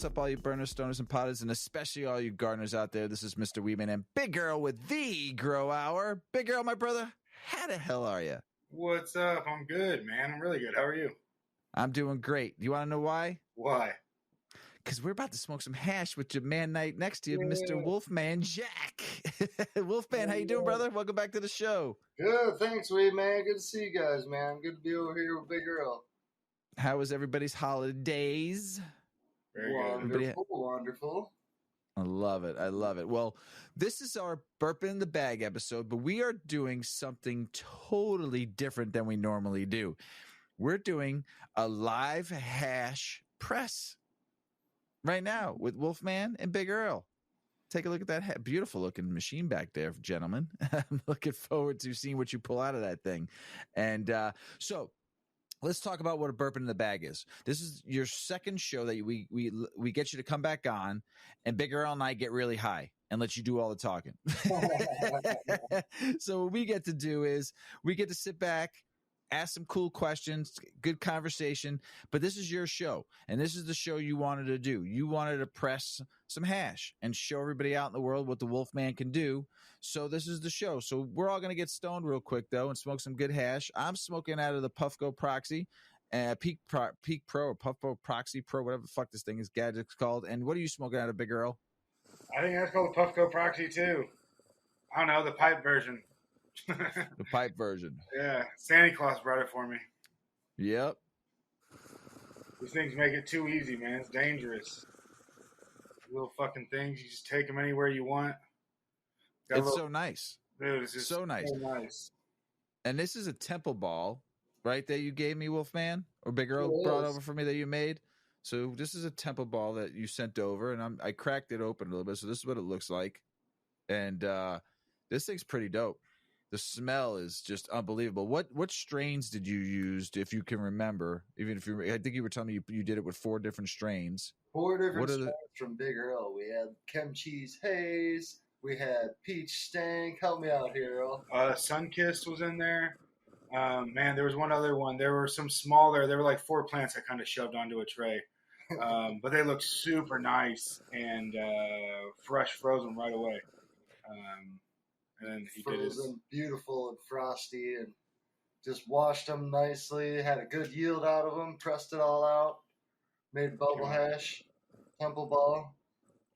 What's up, all you burners, stoners, and potters, and especially all you gardeners out there? This is Mr. Weedman and Big Girl with the Grow Hour. Big Girl, my brother, how the hell are you? What's up? I'm good, man. I'm really good. How are you? I'm doing great. You want to know why? Why? Because we're about to smoke some hash with your man night next to you, Mr. WolfMan Jack. WolfMan, how you doing, brother? Welcome back to the show. Good, thanks, Wade, man. Good to see you guys, man. Good to be over here with Big Girl. How was everybody's holidays? Very Wonderful, wonderful. I love it. I love it. Well, this is our Burpin in the Bag episode, but we are doing something totally different than we normally do. We're doing a live hash press right now with Wolfman and Big Earl. Take a look at that beautiful looking machine back there, gentlemen. I'm looking forward to seeing what you pull out of that thing. And so let's talk about what a Burpin in the Bag is. This is your second show that we get you to come back on, and Big Earl and I get really high and let you do all the talking. So what we get to do is we get to sit back, ask some cool questions, good conversation, but this is your show, and this is the show you wanted to do. You wanted to press some hash and show everybody out in the world what the Wolfman can do, so this is the show. So we're all going to get stoned real quick, though, and smoke some good hash. I'm smoking out of the Puffco Proxy, Peak Pro or Puffco Proxy Pro, whatever the fuck this thing is, gadget's called. And what are you smoking out of, Big Earl? I think that's called the Puffco Proxy, too. I don't know, the pipe version. The pipe version. Yeah, Santa Claus brought it for me. Yep. These things make it too easy, man. It's dangerous. Little fucking things. You just take them anywhere you want. It's so nice. Dude, it's just so nice. And this is a temple ball, right, that you gave me, Wolfman? Or Big Earl brought over for me that you made? So this is a temple ball that you sent over, and I cracked it open a little bit, so this is what it looks like. And this thing's pretty dope. The smell is just unbelievable. What strains did you use, if you can remember? Even if I think you were telling me you did it with 4 different strains. 4 different strains from Big Earl. We had Chem Cheese Haze. We had Peach Stank. Help me out here, Earl. Sunkissed was in there. Man, there was one other one. There were some smaller. There were like 4 plants I kind of shoved onto a tray. But they looked super nice and fresh, frozen right away. And then he frozen, beautiful and frosty, and just washed them nicely. Had a good yield out of them. Pressed it all out. Made bubble hash, temple ball,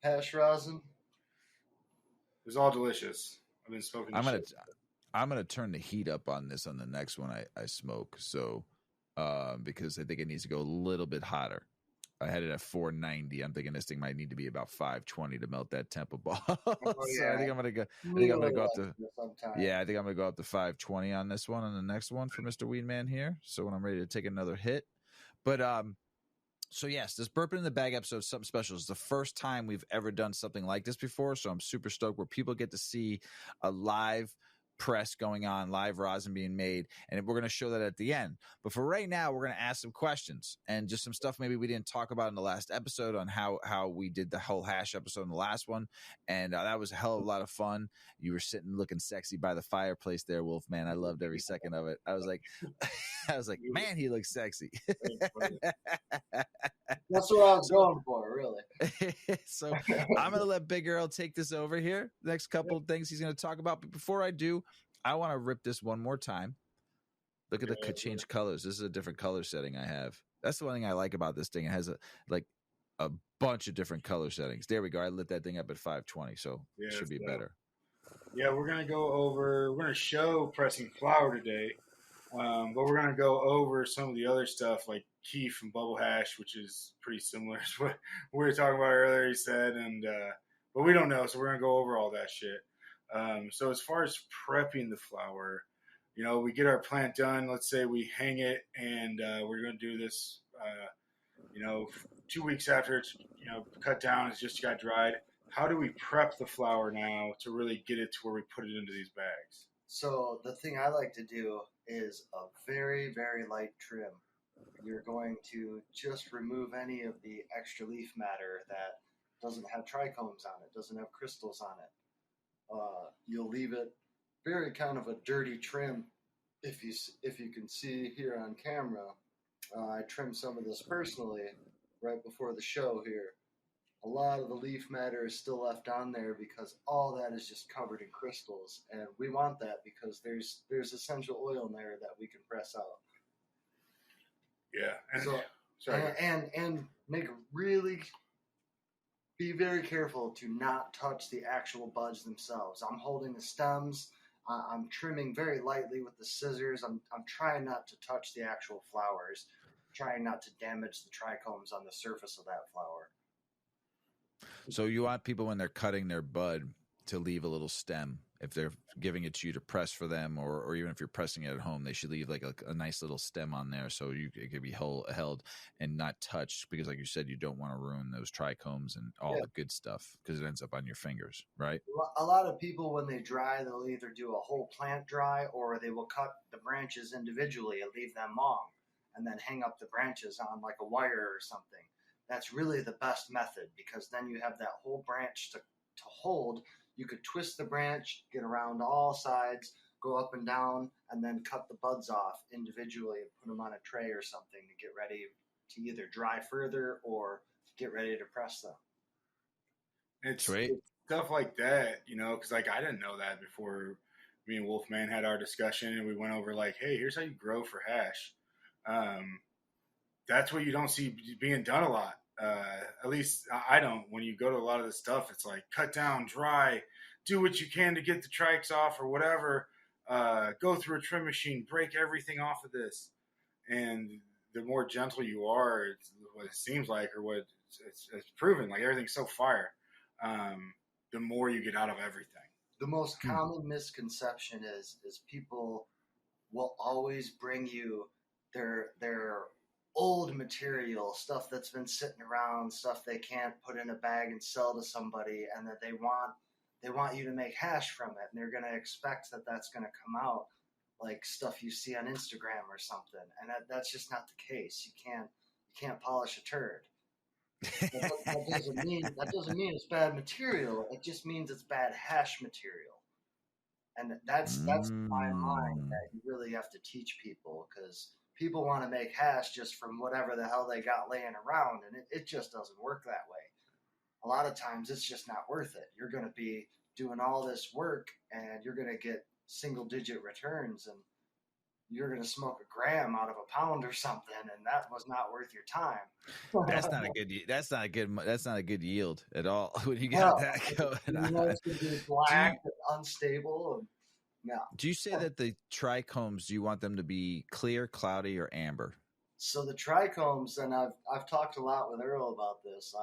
hash rosin. It was all delicious. I've been smoking. I'm gonna turn the heat up on this on the next one I smoke. So because I think it needs to go a little bit hotter. I had it at 490. I'm thinking this thing might need to be about 520 to melt that temple ball. So yeah. I think I'm gonna go up to. Yeah, I think I'm gonna go up to 520 on this one, on the next one for Mr. Weedman here. So when I'm ready to take another hit, but so yes, this Burpin in the Bag episode is something special. It's the first time we've ever done something like this before, so I'm super stoked where people get to see a live press going on, live rosin being made, and we're going to show that at the end. But for right now, we're going to ask some questions and just some stuff maybe we didn't talk about in the last episode on how we did the whole hash episode in the last one, and that was a hell of a lot of fun. You were sitting looking sexy by the fireplace there, Wolfman. I loved every second of it. I was like, man, he looks sexy. That's what I was going for, really. So I'm going to let Big Earl take this over here. Next couple of things he's going to talk about. But before I do, I want to rip this one more time. Look at the change colors. This is a different color setting I have. That's the one thing I like about this thing. It has a bunch of different color settings. There we go. I lit that thing up at 520, so it should be better. Yeah, we're going to show pressing flower today. But we're going to go over some of the other stuff like Keef and Bubble Hash, which is pretty similar to what we were talking about earlier, he said. But we don't know, so we're going to go over all that shit. So as far as prepping the flower, we get our plant done. Let's say we hang it, and we're going to do this, 2 weeks after it's, cut down, it's just got dried. How do we prep the flower now to really get it to where we put it into these bags? So the thing I like to do is a very, very light trim. You're going to just remove any of the extra leaf matter that doesn't have trichomes on it, doesn't have crystals on it. You'll leave it very kind of a dirty trim. If you can see here on camera, I trimmed some of this personally right before the show here. a lot of the leaf matter is still left on there because all that is just covered in crystals, and we want that because there's essential oil in there that we can press out. Yeah. And, So sorry. and be very careful to not touch the actual buds themselves. I'm holding the stems. I'm trimming very lightly with the scissors. I'm trying not to touch the actual flowers, trying not to damage the trichomes on the surface of that flower. So you want people when they're cutting their bud to leave a little stem. If they're giving it to you to press for them, or even if you're pressing it at home, they should leave like a nice little stem on there so it could be held and not touched, because like you said, you don't want to ruin those trichomes and all the good stuff because it ends up on your fingers, right? A lot of people, when they dry, they'll either do a whole plant dry or they will cut the branches individually and leave them long and then hang up the branches on like a wire or something. That's really the best method because then you have that whole branch to hold. You could twist the branch, get around all sides, go up and down, and then cut the buds off individually and put them on a tray or something to get ready to either dry further or get ready to press them. It's stuff like that, because like I didn't know that before me and WolfMan had our discussion, and we went over like, hey, here's how you grow for hash. That's what you don't see being done a lot. At least I don't. When you go to a lot of this stuff, it's like cut down, dry, do what you can to get the trikes off or whatever. Go through a trim machine, break everything off of this. And the more gentle you are, it's what it seems like, or what it's proven, like everything's so fire. The more you get out of everything. The most common misconception is people will always bring you their old material, stuff that's been sitting around, stuff they can't put in a bag and sell to somebody, and that they want you to make hash from it, and they're going to expect that that's going to come out like stuff you see on Instagram or something, and that's just not the case. You can't polish a turd. That doesn't mean it's bad material. It just means it's bad hash material, and that's my line that you really have to teach people, because people want to make hash just from whatever the hell they got laying around, and it just doesn't work that way. A lot of times it's just not worth it. You're going to be doing all this work and you're going to get single-digit returns, and you're going to smoke a gram out of a pound or something, and that was not worth your time. That's not a good yield at all when you got that going. It's going to be black and unstable. And, yeah. Do you say that the trichomes, do you want them to be clear, cloudy, or amber? So the trichomes, and I've talked a lot with Earl about this.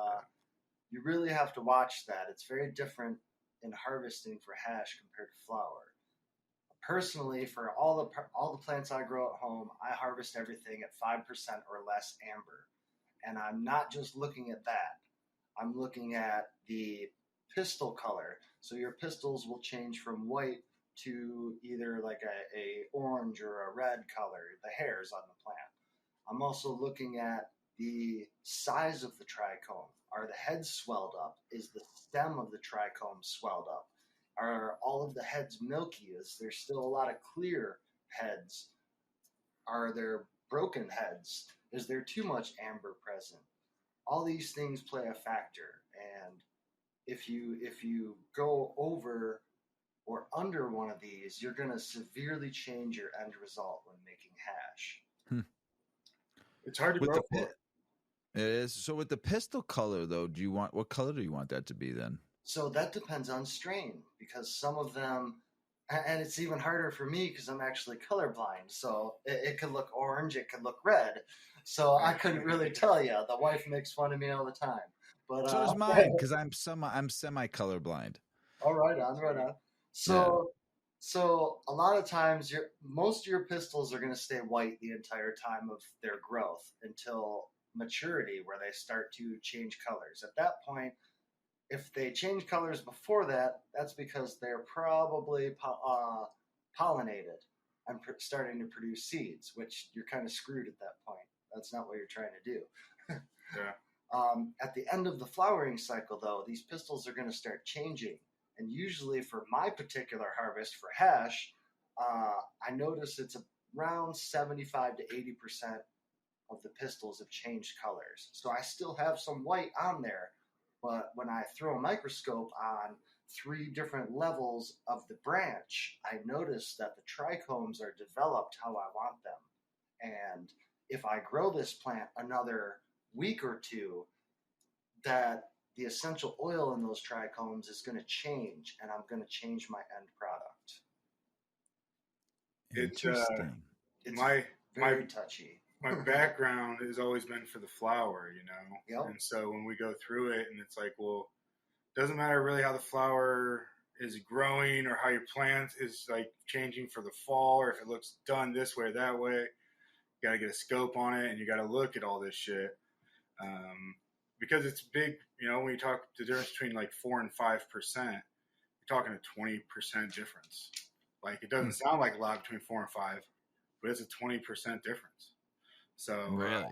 You really have to watch that. It's very different in harvesting for hash compared to flower. Personally, for all the plants I grow at home, I harvest everything at 5% or less amber. And I'm not just looking at that. I'm looking at the pistil color. So your pistils will change from white to either like a orange or a red color, the hairs on the plant. I'm also looking at the size of the trichome. Are the heads swelled up? Is the stem of the trichome swelled up? Are all of the heads milky? Is there still a lot of clear heads? Are there broken heads? Is there too much amber present? All these things play a factor, and if you go over or under one of these, you're going to severely change your end result when making hash. It's hard to grow for. It is. So with the pistil color, though, what color do you want that to be then? So that depends on strain, because some of them, and it's even harder for me because I'm actually colorblind. So it could look orange, it could look red. So I couldn't really tell you. The wife makes fun of me all the time. But so does mine, because I'm semi colorblind. Oh, right on. So a lot of times, most of your pistils are going to stay white the entire time of their growth until maturity, where they start to change colors. At that point, if they change colors before that, that's because they're probably pollinated and starting to produce seeds, which you're kind of screwed at that point. That's not what you're trying to do. Yeah. At the end of the flowering cycle, though, these pistils are going to start changing. And usually for my particular harvest for hash, I notice it's around 75 to 80% of the pistils have changed colors. So I still have some white on there, But when I throw a microscope on 3 different levels of the branch, I notice that the trichomes are developed how I want them. And if I grow this plant another week or two, that the essential oil in those trichomes is going to change, and I'm going to change my end product. Interesting. It's my very touchy. My background has always been for the flower, you know? Yep. And so when we go through it and it's like, well, it doesn't matter really how the flower is growing or how your plant is like changing for the fall, or if it looks done this way or that way. You got to get a scope on it and you got to look at all this shit. Because it's big, you know, when you talk the difference between like 4 and 5%, you're talking a 20% difference. Like it doesn't sound like a lot between 4 and 5, but it's a 20% difference. So, really,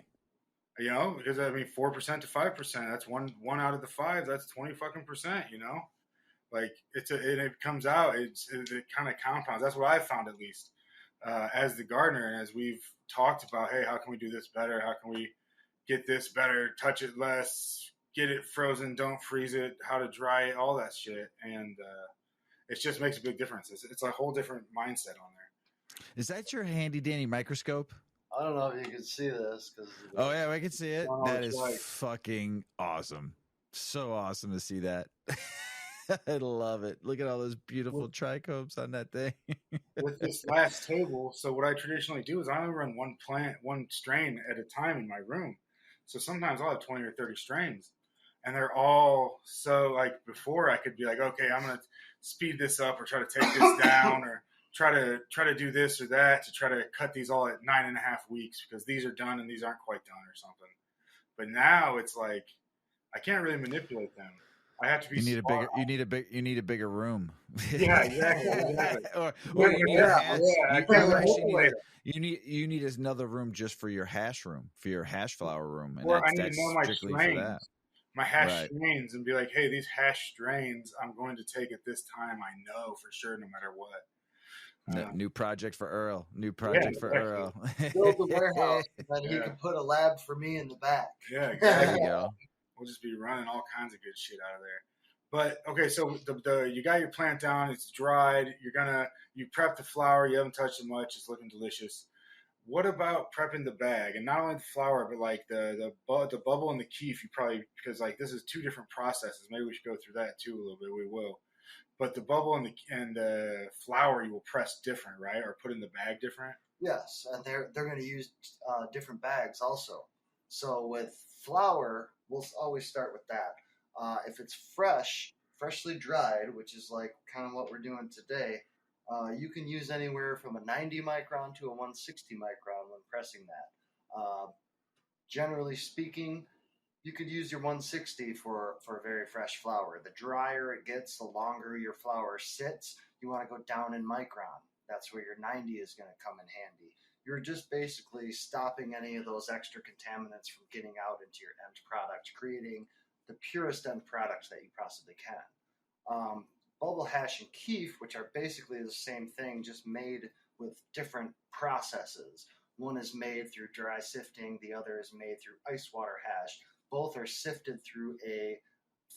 you know, because I mean, 4% to 5%, that's one out of the 5, that's 20 fucking percent, you know, like and it comes out, it kind of compounds. That's what I found, at least, as the gardener. And as we've talked about, hey, how can we do this better? How can we get this better, touch it less, get it frozen, don't freeze it, how to dry it, all that shit. And it just makes a big difference. It's a whole different mindset on there. Is that your handy dandy microscope? I don't know if you can see this. Oh, yeah, I can see it. Oh, that is right. fucking awesome. So awesome to see that. I love it. Look at all those beautiful trichomes on that thing. With this last table, so what I traditionally do is I only run one strain at a time in my room. So sometimes I'll have 20 or 30 strains. And they're all so, like, before I could be like, okay, I'm going to speed this up or try to take this down or try to do this or that to try to cut these all at 9.5 weeks because these are done and these aren't quite done or something. But now it's like I can't really manipulate them. I have to be. You need a bigger room. Yeah, exactly. or you need a hash. You need another room just for your hash room, for your hash flower room, and I need to know my strictly strains, for that. My hash strains, and be like, hey, these hash strains I'm going to take at this time. I know for sure, no matter what. New project for Earl. Earl. Build the warehouse, and then he can put a lab for me in the back. Yeah, exactly. There you go. We'll just be running all kinds of good shit out of there. But okay, so you got your plant down, it's dried. You prep the flower, you haven't touched it much, it's looking delicious. What about prepping the bag? And not only the flower, but like the bubble and the keef, because like this is 2 different processes. Maybe we should go through that too a little bit. We will. But the bubble and the flower you will press different, right? Or put in the bag different? Yes, and they're going to use different bags also. So with flower, we'll always start with that. If it's freshly dried, which is like kind of what we're doing today, you can use anywhere from a 90 micron to a 160 micron when pressing that. Generally speaking, you could use your 160 for a very fresh flower. The drier it gets, the longer your flower sits. You want to go down in micron. That's where your 90 is going to come in handy. You're just basically stopping any of those extra contaminants from getting out into your end product, creating the purest end product that you possibly can. Bubble hash and keef, which are basically the same thing, just made with different processes. One is made through dry sifting, the other is made through ice water hash. Both are sifted through a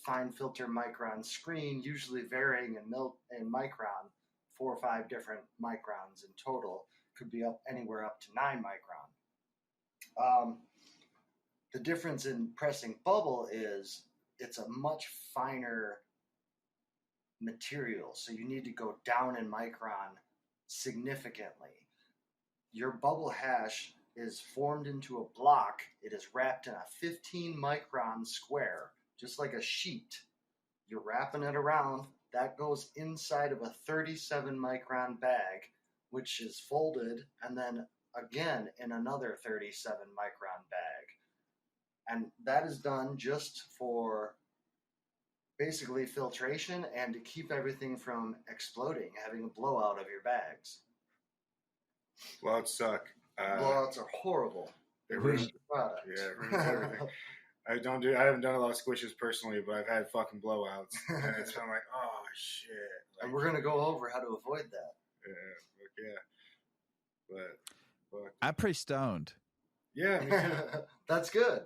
fine filter micron screen, usually varying in micron, 4 or 5 different microns in total. Could be anywhere up to 9 micron. The difference in pressing bubble is it's a much finer material, so you need to go down in micron significantly. Your bubble hash is formed into a block. It is wrapped in a 15 micron square, just like a sheet. You're wrapping it around. That goes inside of a 37 micron bag, which is folded, and then again in another 37 micron bag. And that is done just for basically filtration and to keep everything from exploding, having a blowout of your bags. Blowouts suck. Blowouts are horrible. They ruin the product. Yeah, it ruins everything. I haven't done a lot of squishes personally, but I've had fucking blowouts. And it's been like, oh shit. Like, and we're gonna go over how to avoid that. But I'm pretty stoned. Yeah, me too. That's good.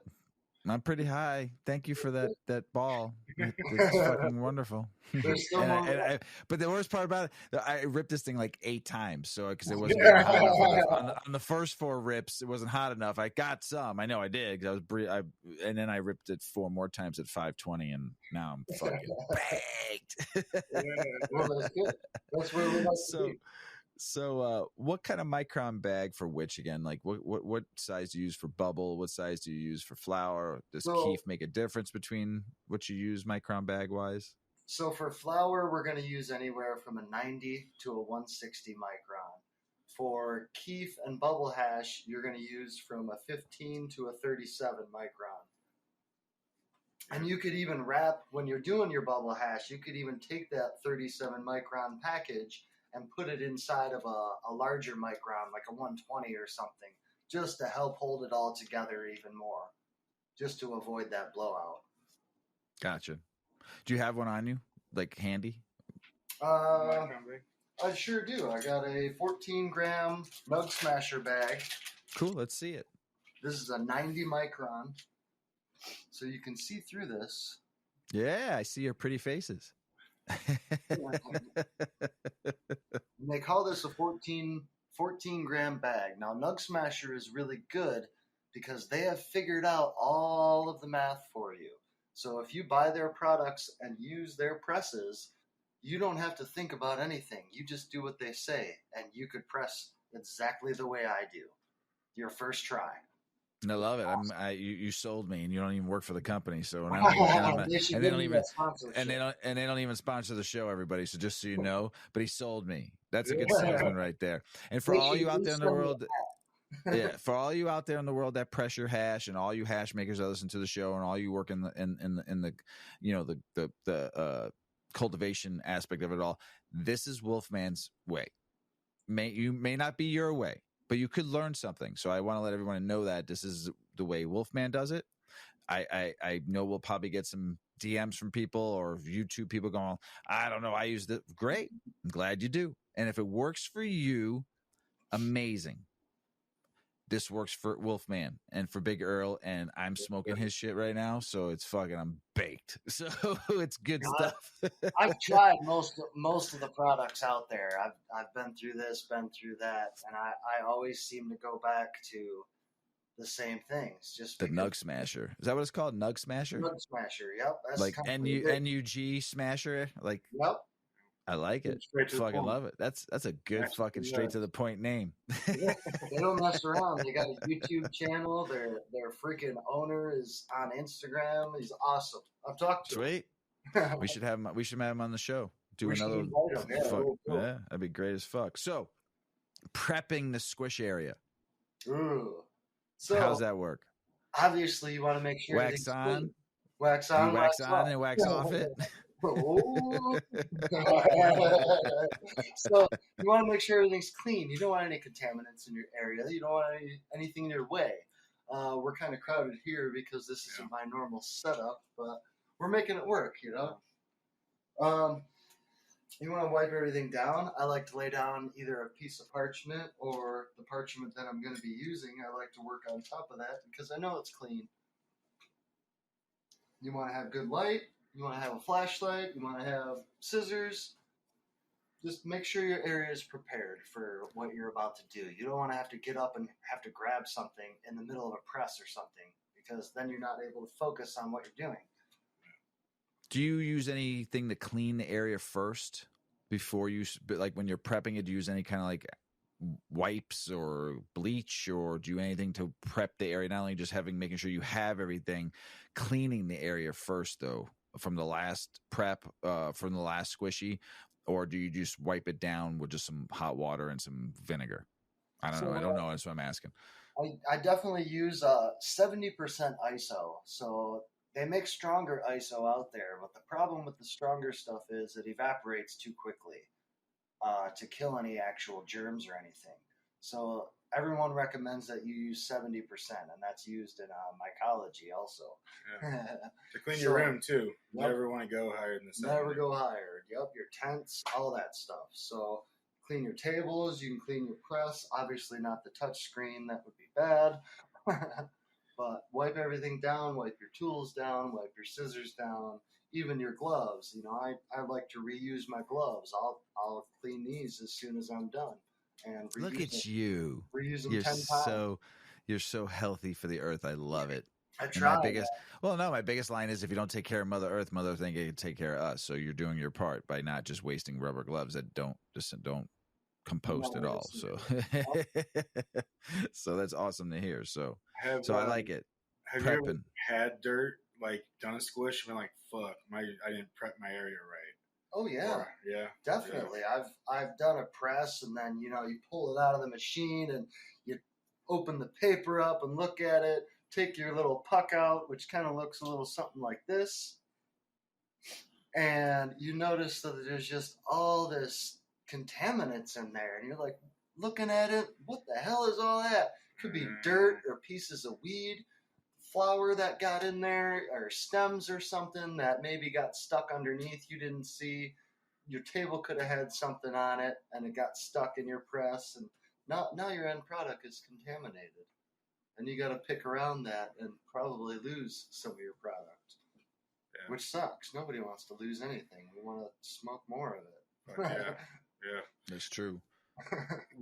I'm pretty high. Thank you for that ball. It's fucking wonderful. There's still more. But the worst part about it, I ripped this thing like 8 times, so because it wasn't getting hot enough on the first 4 rips, it wasn't hot enough. I got some. I know I did because and then I ripped it 4 more times at 520, and now I'm fucking baked. Well, that's good. That's where we like to be. So, what kind of micron bag for which again? Like, what size do you use for bubble? What size do you use for flour? Does Keef make a difference between what you use micron bag wise? So for flour, we're going to use anywhere from a 90 to a 160 micron. For Keef and bubble hash, you're going to use from a 15 to a 37 micron. And you could even wrap, when you're doing your bubble hash, you could even take that 37 micron package and put it inside of a larger micron, like a 120 or something, just to help hold it all together even more, just to avoid that blowout. Gotcha. Do you have one on you, like handy? I sure do. I got a 14-gram Nug Smasher bag. Cool, let's see it. This is a 90 micron, so you can see through this. Yeah, I see your pretty faces. They call this a 14-gram bag. Now, Nug Smasher is really good because they have figured out all of the math for you. So if you buy their products and use their presses, you don't have to think about anything. You just do what they say, and you could press exactly the way I do. Your first try. I love it. You sold me, and you don't even work for the company, so and they don't even sponsor the show. Everybody, so just so you know, but he sold me. That's a good salesman right there. And for all you out there in the world, for all you out there in the world that pressure hash, and all you hash makers that listen to the show, and all you work in the the cultivation aspect of it all, this is WolfMan's way. You may not be your way, but you could learn something. So I want to let everyone know that this is the way WolfMan does it. I know we'll probably get some DMs from people or YouTube people going, I don't know, I used it. Great. I'm glad you do. And if it works for you, amazing. This works for WolfMan and for Big Earl, and I'm smoking his shit right now, so it's fucking, I'm baked. So it's good stuff. I've tried most of the products out there. I've been through this, been through that, and I always seem to go back to the same things. Just the Nug Smasher. Is that what it's called? Nug Smasher? Nug Smasher, yep. That's like NUG Smasher? Like, yep. I like it. Fucking love it. That's a good fucking straight to the point name. They don't mess around. They got a YouTube channel. Their freaking owner is on Instagram. He's awesome. I've talked to him. We should have him on the show. Do another. Yeah, that'd be great as fuck. So, prepping the squish area. Ooh. So how's that work? Obviously, you want to make sure wax on, wax on, wax on, and wax off it. So you want to make sure everything's clean. You don't want any contaminants in your area. You don't want anything in your way. We're kind of crowded here because this isn't my normal setup, but we're making it work, you know. You want to wipe everything down. I like to lay down either a piece of parchment or the parchment that I'm going to be using. I like to work on top of that because I know it's clean. You want to have good light. You want to have a flashlight. You want to have scissors. Just make sure your area is prepared for what you're about to do. You don't want to have to get up and have to grab something in the middle of a press or something because then you're not able to focus on what you're doing. Do you use anything to clean the area first before you, like when you're prepping it, do you use any kind of like wipes or bleach, or do you anything to prep the area? Not only just making sure you have everything, cleaning the area first though, from the last prep, from the last squishy, or do you just wipe it down with just some hot water and some vinegar? I don't know. That's what I'm asking. I definitely use 70% ISO. So they make stronger ISO out there, but the problem with the stronger stuff is it evaporates too quickly to kill any actual germs or anything. So everyone recommends that you use 70%, and that's used in mycology also. Yeah. To clean your room too. Never want to go higher than the 70%. Never go higher. Yep, your tents, all that stuff. So clean your tables. You can clean your press. Obviously not the touch screen. That would be bad. but wipe everything down, wipe your tools down, wipe your scissors down, even your gloves. You know, I like to reuse my gloves. I'll clean these as soon as I'm done. And Look at you. Reuse them 10 times. You're so healthy for the earth. I love it. I And try. my biggest line is, if you don't take care of Mother Earth, Mother Earth ain't gonna take care of us. So you're doing your part by not just wasting rubber gloves that don't compost at all. So, so that's awesome to hear. So I like it. Have you ever had dirt like done a squish and been like, fuck, I didn't prep my area right? Oh yeah, or, yeah, definitely. Yeah. I've done a press, and then you pull it out of the machine and you open the paper up and look at it. Take your little puck out, which kind of looks a little something like this, and you notice that there's just all this contaminants in there, and you're like looking at it, what the hell is all that? Could be dirt or pieces of weed, flour that got in there, or stems or something that maybe got stuck underneath you didn't see. Your table could have had something on it and it got stuck in your press, and now your end product is contaminated, and you got to pick around that and probably lose some of your product, which sucks. Nobody wants to lose anything. We want to smoke more of it. Yeah, that's true.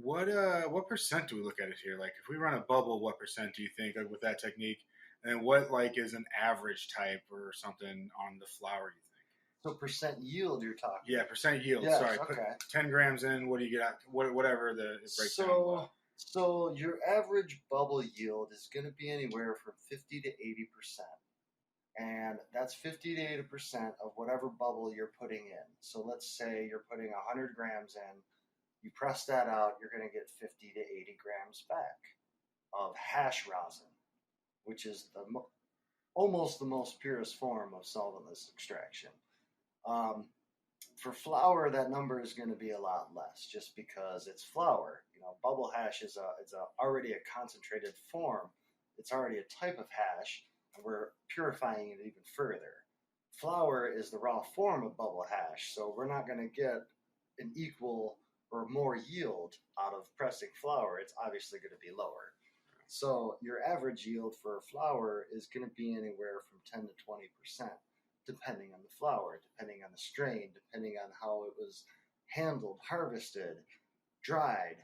What percent do we look at it here? Like, if we run a bubble, what percent do you think, like, with that technique? And then what, like, is an average type or something on the flour, you think? So percent yield you're talking? Yeah, percent yield. Yes, sorry, okay. Put 10 grams in. What do you get out? Whatever the breakdown. So your average bubble yield is going to be anywhere from 50 to 80%. And that's 50 to 80% of whatever bubble you're putting in. So let's say you're putting 100 grams in. You press that out, you're going to get 50 to 80 grams back of hash rosin, which is almost the most purest form of solventless extraction. For flour, that number is going to be a lot less, just because it's flour. Bubble hash is already a concentrated form. It's already a type of hash, and we're purifying it even further. Flour is the raw form of bubble hash, so we're not going to get an equal or more yield out of pressing flour. It's obviously going to be lower. So your average yield for flour is going to be anywhere from 10 to 20%, depending on the flour, depending on the strain, depending on how it was handled, harvested, dried,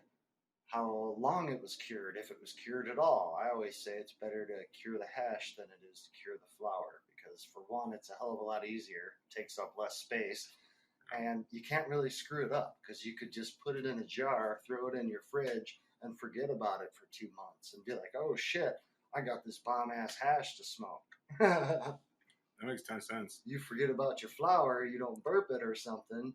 how long it was cured, if it was cured at all. I always say it's better to cure the hash than it is to cure the flour, because for one, it's a hell of a lot easier, takes up less space, and you can't really screw it up, because you could just put it in a jar, throw it in your fridge, and forget about it for 2 months and be like, oh shit, I got this bomb-ass hash to smoke. That makes 10 cents. You forget about your flour, you don't burp it or something,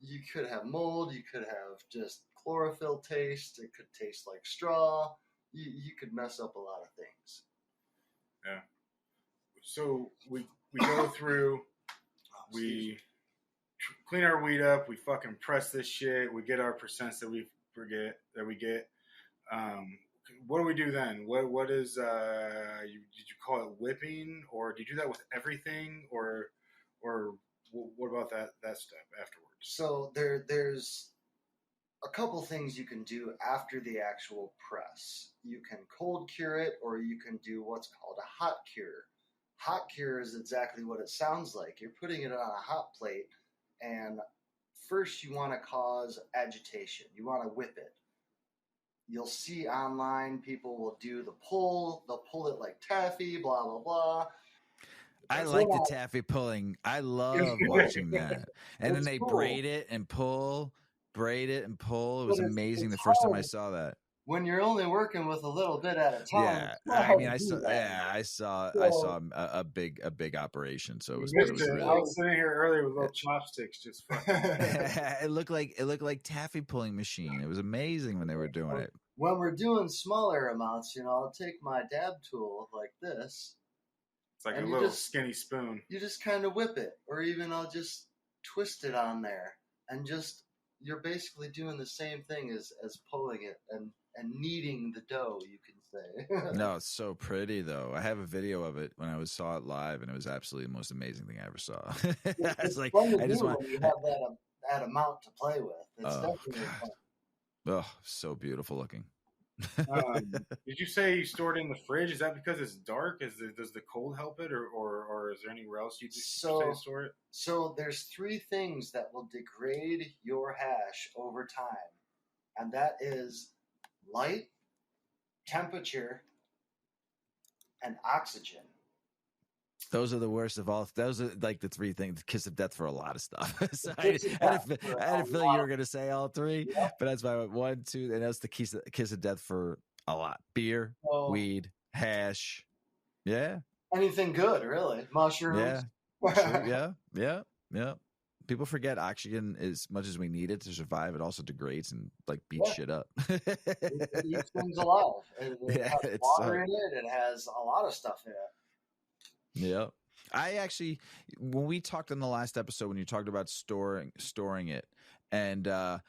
you could have mold, you could have just chlorophyll taste, it could taste like straw, you could mess up a lot of things. Yeah. So we go through, we clean our weed up, we fucking press this shit, we get our percents that we get. What do we do then? What is did you call it whipping, or do you do that with everything, or what about that step afterwards? So there's a couple things you can do after the actual press. You can cold cure it, or you can do what's called a hot cure. Hot cure is exactly what it sounds like. You're putting it on a hot plate, and first you want to cause agitation. You want to whip it. You'll see online people will do the pull. They'll pull it like taffy, blah, blah, blah. I like the taffy pulling. I love watching that. And then they cool. braid it and pull. It was amazing the first time I saw that. When you're only working with a little bit at a time. Yeah, I mean, I saw a big operation. So it was really. I was sitting here earlier with little chopsticks, just fucking. It looked like taffy pulling machine. It was amazing when they were doing it. When we're doing smaller amounts, I'll take my dab tool like this. It's like a little skinny spoon. You just kind of whip it, or even I'll just twist it on there, and just you're basically doing the same thing as pulling it and kneading the dough, you can say. No, it's so pretty though. I have a video of it when I saw it live, and it was absolutely the most amazing thing I ever saw. It's like, fun to do when you have that amount to play with. It's definitely fun. Oh, so beautiful looking. Did you say you stored it in the fridge? Is that because it's dark? Does the cold help it, or is there anywhere else you say store it? So there's three things that will degrade your hash over time, and that is light, temperature, and oxygen. Those are the worst of all. Those are like the three things, the kiss of death for a lot of stuff. So I had a feeling you were going to say all three, but that's why I went 1, 2, and that's the kiss of death for a lot. Beer, weed, hash. Yeah. Anything good, really. Mushrooms. Yeah. People forget oxygen, as much as we need it to survive, it also degrades and like beats shit up. It eats things alive. It has water in it. It has a lot of stuff in it. Yeah. I actually, when we talked in the last episode, when you talked about storing it, and I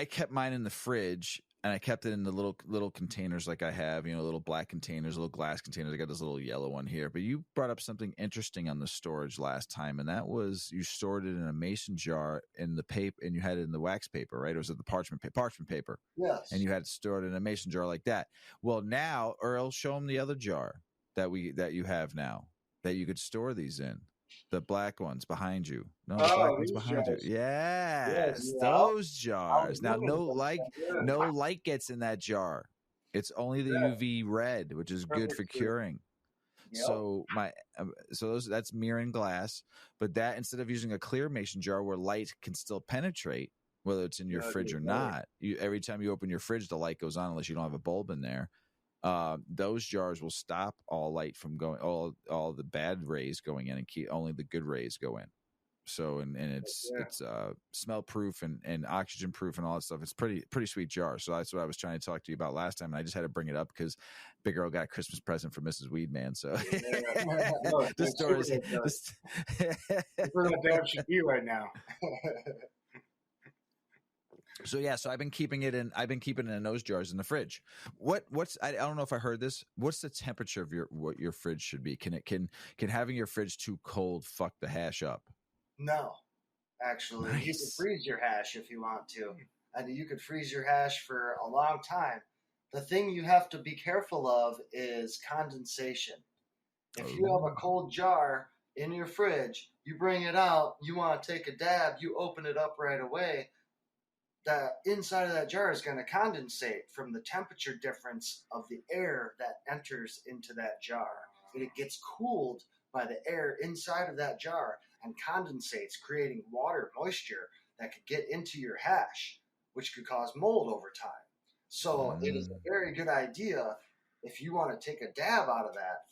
kept mine in the fridge, and I kept it in the little containers like I have, little black containers, little glass containers. I got this little yellow one here. But you brought up something interesting on the storage last time, and that was you stored it in a mason jar in the paper, and you had it in the wax paper, right? Or was it the parchment paper? Yes. And you had it stored in a mason jar like that. Well, now, Earl, show them the other jar that you have now that you could store these in. The black ones behind you. No, the black ones behind jars. you. Yes, those jars. Now, no light gets in that jar. It's only the UV red, which is good for curing. Yep. So that's mirror and glass. But that, instead of using a clear mason jar where light can still penetrate, whether it's in your fridge or not, every time you open your fridge, the light goes on unless you don't have a bulb in there. Those jars will stop all light from going, all the bad rays going in, and keep only the good rays go in. So, and it's smell proof and oxygen proof and all that stuff. It's pretty sweet jar. So that's what I was trying to talk to you about last time. And I just had to bring it up because Big Earl got a Christmas present for Mrs. Weedman. So the story is where that dad should be right now. So I've been keeping it in those jars in the fridge. I don't know if I heard this. What's the temperature of what your fridge should be? Can having your fridge too cold fuck the hash up? No, actually, nice. You can freeze your hash if you want to, and you could freeze your hash for a long time. The thing you have to be careful of is condensation. If you have a cold jar in your fridge, you bring it out, you want to take a dab, you open it up right away. The inside of that jar is going to condensate from the temperature difference of the air that enters into that jar. And it gets cooled by the air inside of that jar and condensates, creating water moisture that could get into your hash, which could cause mold over time. So it is a very good idea if you want to take a dab out of that,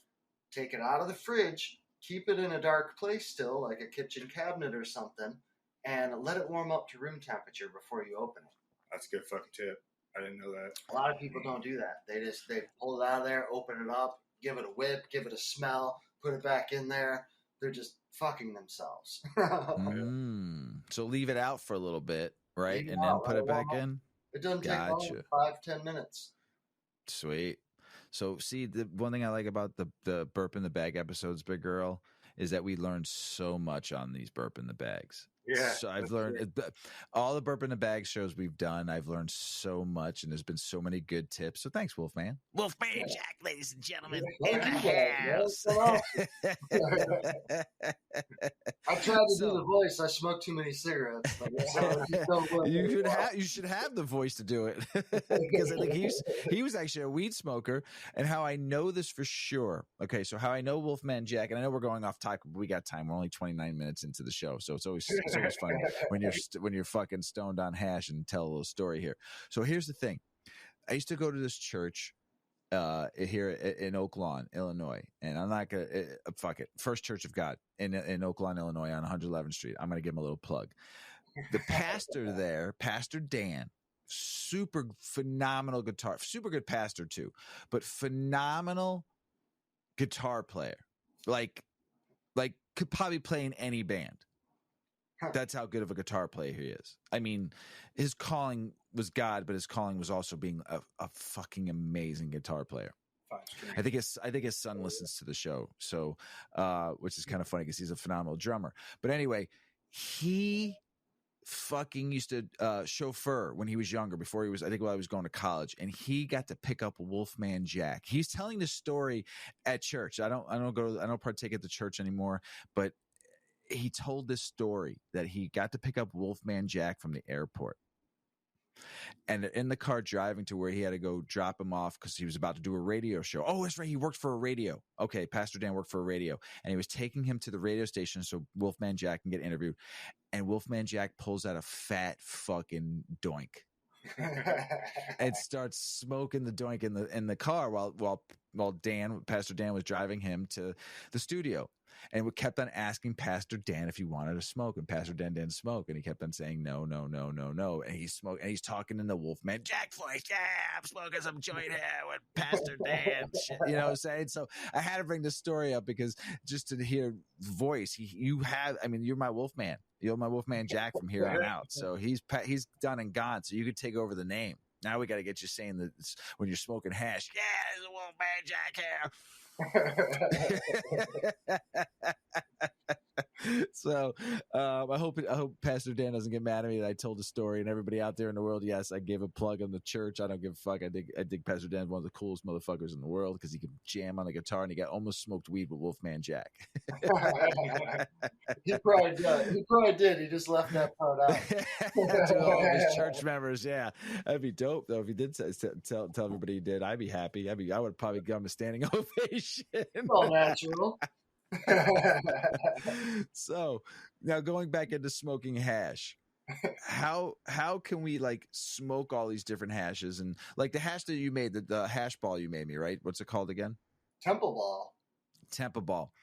take it out of the fridge, keep it in a dark place still, like a kitchen cabinet or something, and let it warm up to room temperature before you open it. That's a good fucking tip. I didn't know that. A lot of people don't do that. They pull it out of there, open it up, give it a whip, give it a smell, put it back in there. They're just fucking themselves. So leave it out for a little bit, right? And then put it back in? It doesn't take long, 5-10 minutes. Sweet. So see, the one thing I like about the Burp in the Bag episodes, Big Girl, is that we learned so much on these Burp in the Bags. Yeah. So I've learned all the Burp in the Bag shows we've done. I've learned so much, and there's been so many good tips. So thanks, Wolfman. Wolfman Jack, ladies and gentlemen, in the house. I tried to do the voice. I smoked too many cigarettes. You should have the voice to do it, because I think he was actually a weed smoker. And how I know this for sure. Okay, so how I know Wolfman Jack, and I know we're going off topic, but we got time. We're only 29 minutes into the show, so it's always fun when you're fucking stoned on hash and tell a little story here. So here's the thing. I used to go to this church here in Oak Lawn, Illinois, and I'm not gonna fuck it. First Church of God in Oak Lawn, Illinois, on 111th Street. I'm gonna give him a little plug. The pastor there, Pastor Dan, super phenomenal guitar, super good pastor too, but phenomenal guitar player. Like could probably play in any band. That's how good of a guitar player he is. I mean, his calling was God, but his calling was also being a fucking amazing guitar player. I think his son listens to the show, so which is kind of funny because he's a phenomenal drummer. But anyway, he fucking used to chauffeur when he was younger, before he was, I think, while he was going to college, and he got to pick up Wolfman Jack. He's telling this story at church. I don't partake at the church anymore, but he told this story that he got to pick up Wolfman Jack from the airport. And in the car driving to where he had to go drop him off because he was about to do a radio show. Oh, that's right. He worked for a radio. Okay. Pastor Dan worked for a radio. And he was taking him to the radio station so Wolfman Jack can get interviewed. And Wolfman Jack pulls out a fat fucking doink and starts smoking the doink in the car while Pastor Dan was driving him to the studio. And we kept on asking Pastor Dan if he wanted to smoke, and Pastor Dan didn't smoke, and he kept on saying no. And he smoked, and he's talking in the Wolfman Jack voice. Yeah, I'm smoking some joint here with Pastor Dan. Shit, you know what I'm saying? So I had to bring this story up because just to hear voice, you're my Wolfman. You're my Wolfman Jack from here on out. So he's done and gone. So you could take over the name. Now we got to get you saying that when you're smoking hash. Yeah, there's a Wolfman Jack here. So I hope Pastor Dan doesn't get mad at me that I told the story, and everybody out there in the world. Yes, I gave a plug on the church. I don't give a fuck. I think Pastor Dan's one of the coolest motherfuckers in the world because he can jam on the guitar, and he got almost smoked weed with Wolfman Jack. He probably did. He just left that part out. To all of his church members, yeah, that'd be dope though. If he did tell everybody he did, I'd be happy. I would probably give him a standing ovation. All natural. So now going back into smoking hash, how can we like smoke all these different hashes, and like the hash that you made, the hash ball you made me, right? What's it called again? Temple Ball.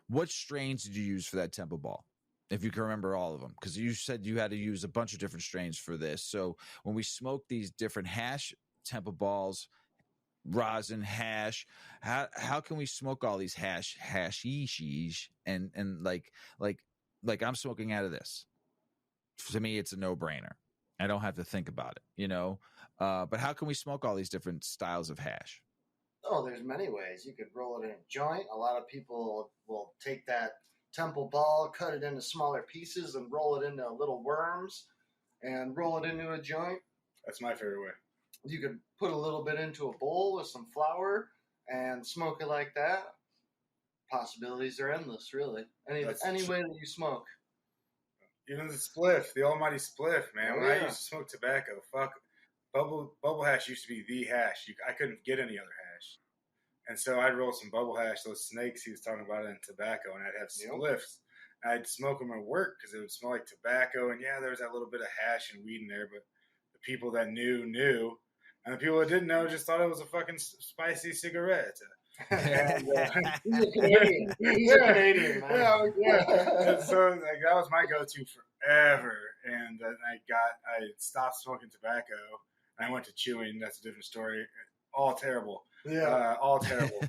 What strains did you use for that Temple Ball, if you can remember all of them? Because you said you had to use a bunch of different strains for this. So when we smoke these different hash Temple Balls, rosin, hash, how can we smoke all these hashish and like I'm smoking out of this? To me, it's a no-brainer. I don't have to think about it, you know. But how can we smoke all these different styles of hash? Oh, there's many ways. You could roll it in a joint. A lot of people will take that Temple Ball, cut it into smaller pieces, and roll it into little worms and roll it into a joint. That's my favorite way. You could put a little bit into a bowl with some flour and smoke it like that. Possibilities are endless, really. Any way that you smoke. Even the spliff, the almighty spliff, man. Oh, when yeah. I used to smoke tobacco, bubble hash used to be the hash. I couldn't get any other hash. And so I'd roll some bubble hash, those snakes he was talking about in tobacco, and I'd have spliffs. And I'd smoke them at work because it would smell like tobacco. And yeah, there was that little bit of hash and weed in there, but the people that knew. And the people that didn't know just thought it was a fucking spicy cigarette. And, He's a Canadian. He's a Canadian, man. Yeah. And so like, that was my go-to forever. And then I stopped smoking tobacco. And I went to chewing. That's a different story. All terrible. Yeah. All terrible.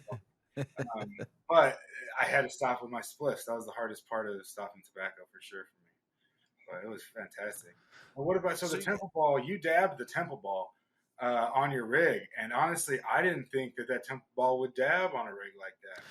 But I had to stop with my spliffs. That was the hardest part of stopping tobacco for sure for me. But it was fantastic. Well, what about the Temple Ball? You dabbed the Temple Ball on your rig, and honestly, I didn't think that Temple Ball would dab on a rig like that.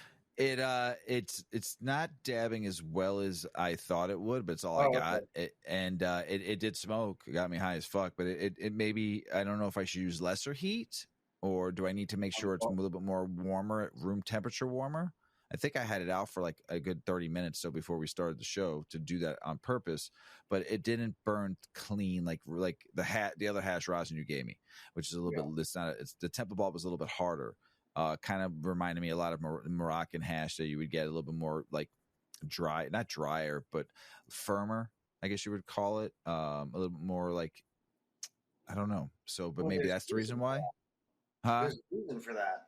It's not dabbing as well as I thought it would, but it's all I got. Okay. It did smoke. It got me high as fuck, but it maybe, I don't know if I should use lesser heat, or do I need to make sure it's a little bit more warmer, at room temperature warmer? I think I had it out for like a good 30 minutes so before we started the show to do that on purpose, but it didn't burn clean like the other hash rosin you gave me, which is a little bit. It's the Temple Ball was a little bit harder. Kind of reminded me a lot of Moroccan hash that you would get a little bit more like dry, not drier, but firmer, I guess you would call it. A little bit more like, I don't know. So, but maybe that's the reason why. There's a reason for that.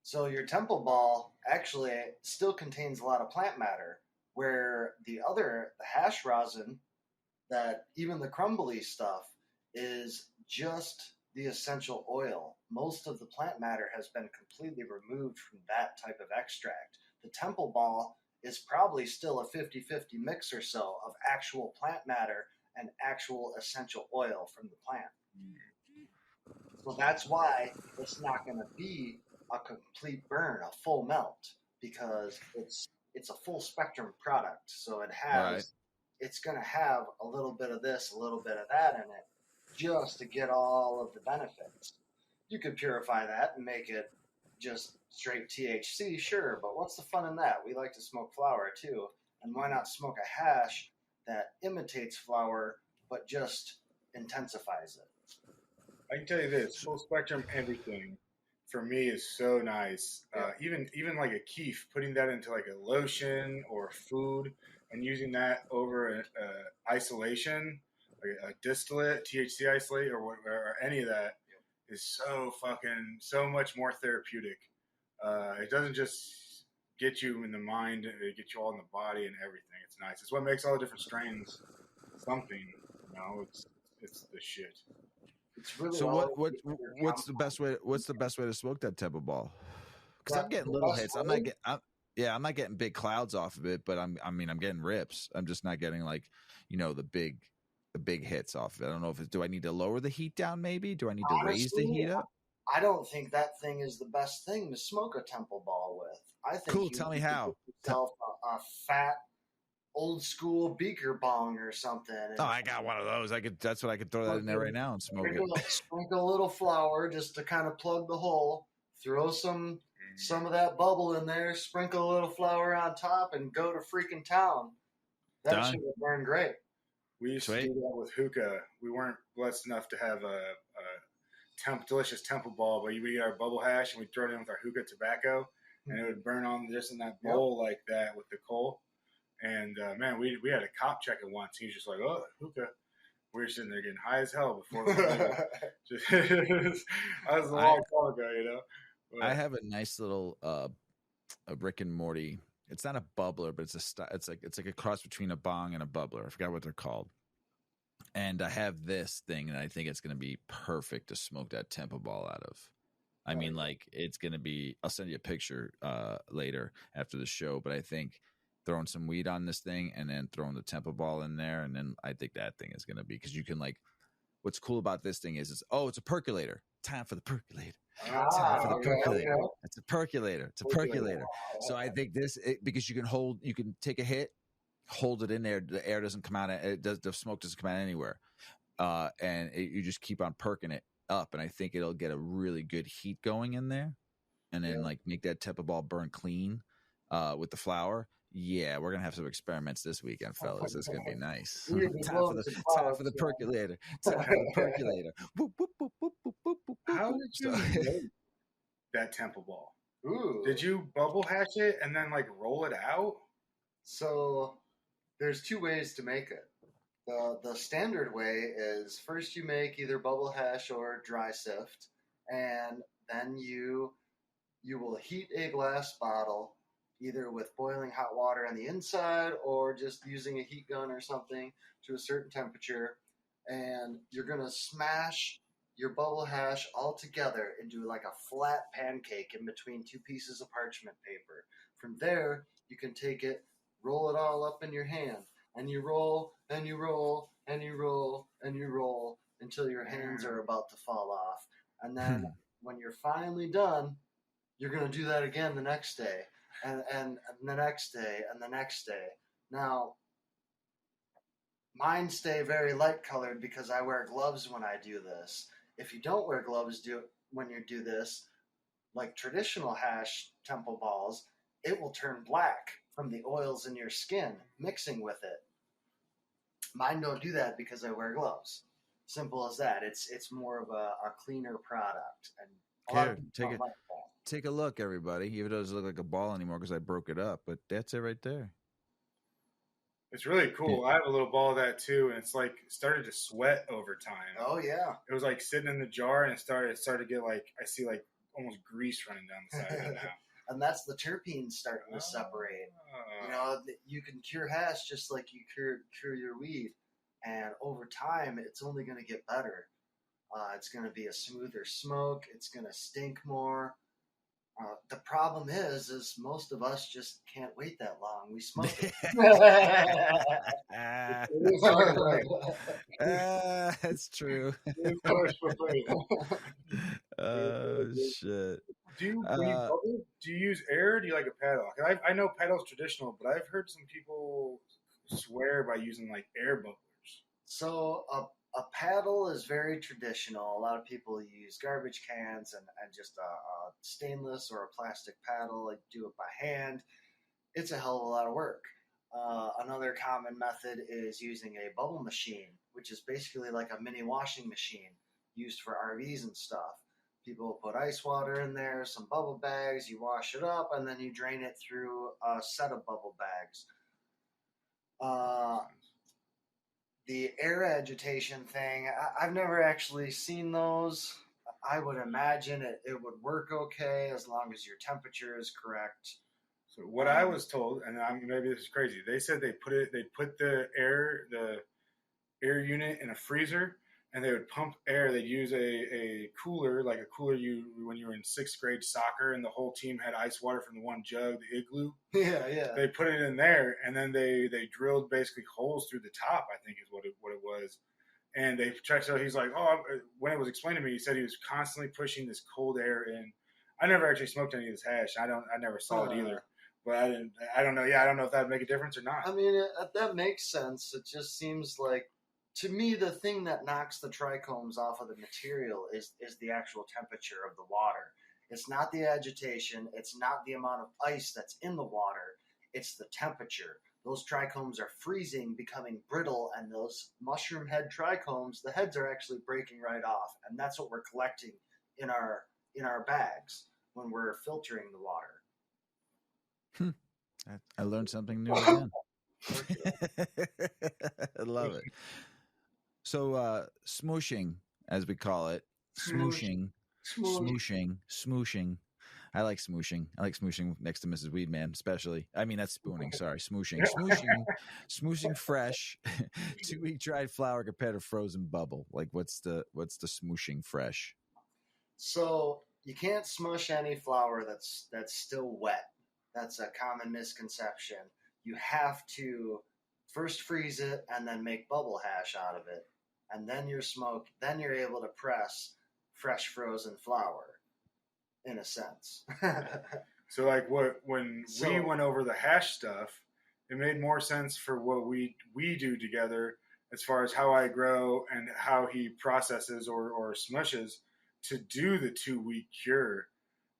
So your Temple Ball actually still contains a lot of plant matter, where the hash rosin, that even the crumbly stuff, is just the essential oil. Most of the plant matter has been completely removed from that type of extract. The Temple Ball is probably still a 50-50 mix or so of actual plant matter and actual essential oil from the plant. So that's why it's not going to be a complete burn, a full melt, because it's a full spectrum product. So it has it's going to have a little bit of this, a little bit of that in it, just to get all of the benefits. You could purify that and make it just straight THC, sure, but what's the fun in that? We like to smoke flower too, and why not smoke a hash that imitates flower but just intensifies it? I can tell you this: full spectrum everything for me is so nice. Even like a keef, putting that into like a lotion or food, and using that over a isolation, like a distillate, THC isolate, or any of that is so much more therapeutic. It doesn't just get you in the mind; it gets you all in the body and everything. It's nice. It's what makes all the different strains something. It's the shit. It's really So what's the best way? What's the best way to smoke that temple ball? Because I'm getting little hits. I'm not getting big clouds off of it, but I'm getting rips. I'm just not getting like, the big hits off of it. I don't know do I need to lower the heat down? Maybe do I need to raise the heat up? I don't think that thing is the best thing to smoke a temple ball with. I think cool. Tell me how. Yourself a fat, old school beaker bong or something. Oh, I got one of those. That's what I could throw that in there right now and smoke it. Sprinkle a little flour just to kind of plug the hole. Throw some of that bubble in there. Sprinkle a little flour on top, and go to freaking town. That should burn great. We used to do that with hookah. We weren't blessed enough to have a delicious temple ball, but we got our bubble hash and we throw it in with our hookah tobacco, and it would burn on just in that bowl like that with the coal. And man, we had a cop check it once. He was just like, "Oh, hookah." We were sitting there getting high as hell before. That was a long time ago, But, I have a nice little a Rick and Morty. It's not a bubbler, but it's like a cross between a bong and a bubbler. I forgot what they're called. And I have this thing, and I think it's going to be perfect to smoke that temple ball out of. I mean, like, it's going to be. I'll send you a picture later after the show, but I think throwing some weed on this thing and then throwing the temple ball in there, and then I think that thing is going to be, because you can, like, what's cool about this thing is it's a percolator. Time for the percolator. Time for the percolator. Okay. It's a percolator. It's a percolator. So I think because you can take a hit, hold it in there. The air doesn't come out. The smoke doesn't come out anywhere. You just keep on perking it up. And I think it'll get a really good heat going in there. And then like make that temple ball burn clean with the flour. Yeah, we're gonna have some experiments this weekend, fellas. It's gonna be nice. Time for the percolator. Time for the percolator. How did you make that temple ball? Ooh. Did you bubble hash it and then like roll it out? So there's two ways to make it. The standard way is first you make either bubble hash or dry sift, and then you will heat a glass bottle either with boiling hot water on the inside or just using a heat gun or something to a certain temperature. And you're going to smash your bubble hash all together into like a flat pancake in between two pieces of parchment paper. From there, you can take it, roll it all up in your hand, and you roll, and you roll, and you roll, and you roll until your hands are about to fall off. And then when you're finally done, you're going to do that again the next day. And the next day, and the next day. Now, mine stay very light colored because I wear gloves when I do this. If you don't wear gloves when you do this, like traditional hash temple balls, it will turn black from the oils in your skin mixing with it. Mine don't do that because I wear gloves. Simple as that. It's more of a cleaner product. And take a look, everybody. Even though it doesn't look like a ball anymore because I broke it up, but that's it right there. It's really cool. I have a little ball of that too, and it's like started to sweat over time. Oh yeah. It was like sitting in the jar, and it started to get like, I see like almost grease running down the side of it now. And that's the terpenes starting to separate. You can cure hash just like you cure your weed, and over time, it's only going to get better. It's going to be a smoother smoke. It's going to stink more. The problem is most of us just can't wait that long. We smoke it. That's true. Oh, shit. Do you use air or do you like a paddle? I know paddle's traditional, but I've heard some people swear by using like air bubblers. So a paddle is very traditional. A lot of people use garbage cans and just a stainless or a plastic paddle. They do it by hand. It's a hell of a lot of work. Another common method is using a bubble machine, which is basically like a mini washing machine used for RVs and stuff. People put ice water in there, some bubble bags, you wash it up, and then you drain it through a set of bubble bags. The air agitation thing, I've never actually seen those. I would imagine it would work okay as long as your temperature is correct. So what I was told, and maybe this is crazy, they said they put the air unit in a freezer, and they would pump air. They'd use a cooler, like a cooler when you were in 6th grade soccer, and the whole team had ice water from the one jug, the igloo. Yeah. They put it in there, and then they drilled basically holes through the top, I think is what it was. And they checked. So he's like, when it was explained to me, he said he was constantly pushing this cold air in. I never actually smoked any of this hash. I never saw it either. But I don't know. Yeah, I don't know if that would make a difference or not. I mean, that makes sense. It just seems like, to me, the thing that knocks the trichomes off of the material is the actual temperature of the water. It's not the agitation. It's not the amount of ice that's in the water. It's the temperature. Those trichomes are freezing, becoming brittle, and those mushroom head trichomes, the heads are actually breaking right off. And that's what we're collecting in our bags when we're filtering the water. I learned something new again. I love it. So smooshing, as we call it, smooshing. I like smooshing. I like smooshing next to Mrs. Weedman, especially. I mean, that's spooning. Sorry, smooshing. Smooshing fresh, 2-week dried flour compared to frozen bubble. Like, what's the smooshing fresh? So you can't smush any flour that's still wet. That's a common misconception. You have to first freeze it and then make bubble hash out of it. And then then you're able to press fresh frozen flour, in a sense. So like when we went over the hash stuff, it made more sense for what we do together as far as how I grow and how he processes or smushes to do the 2-week cure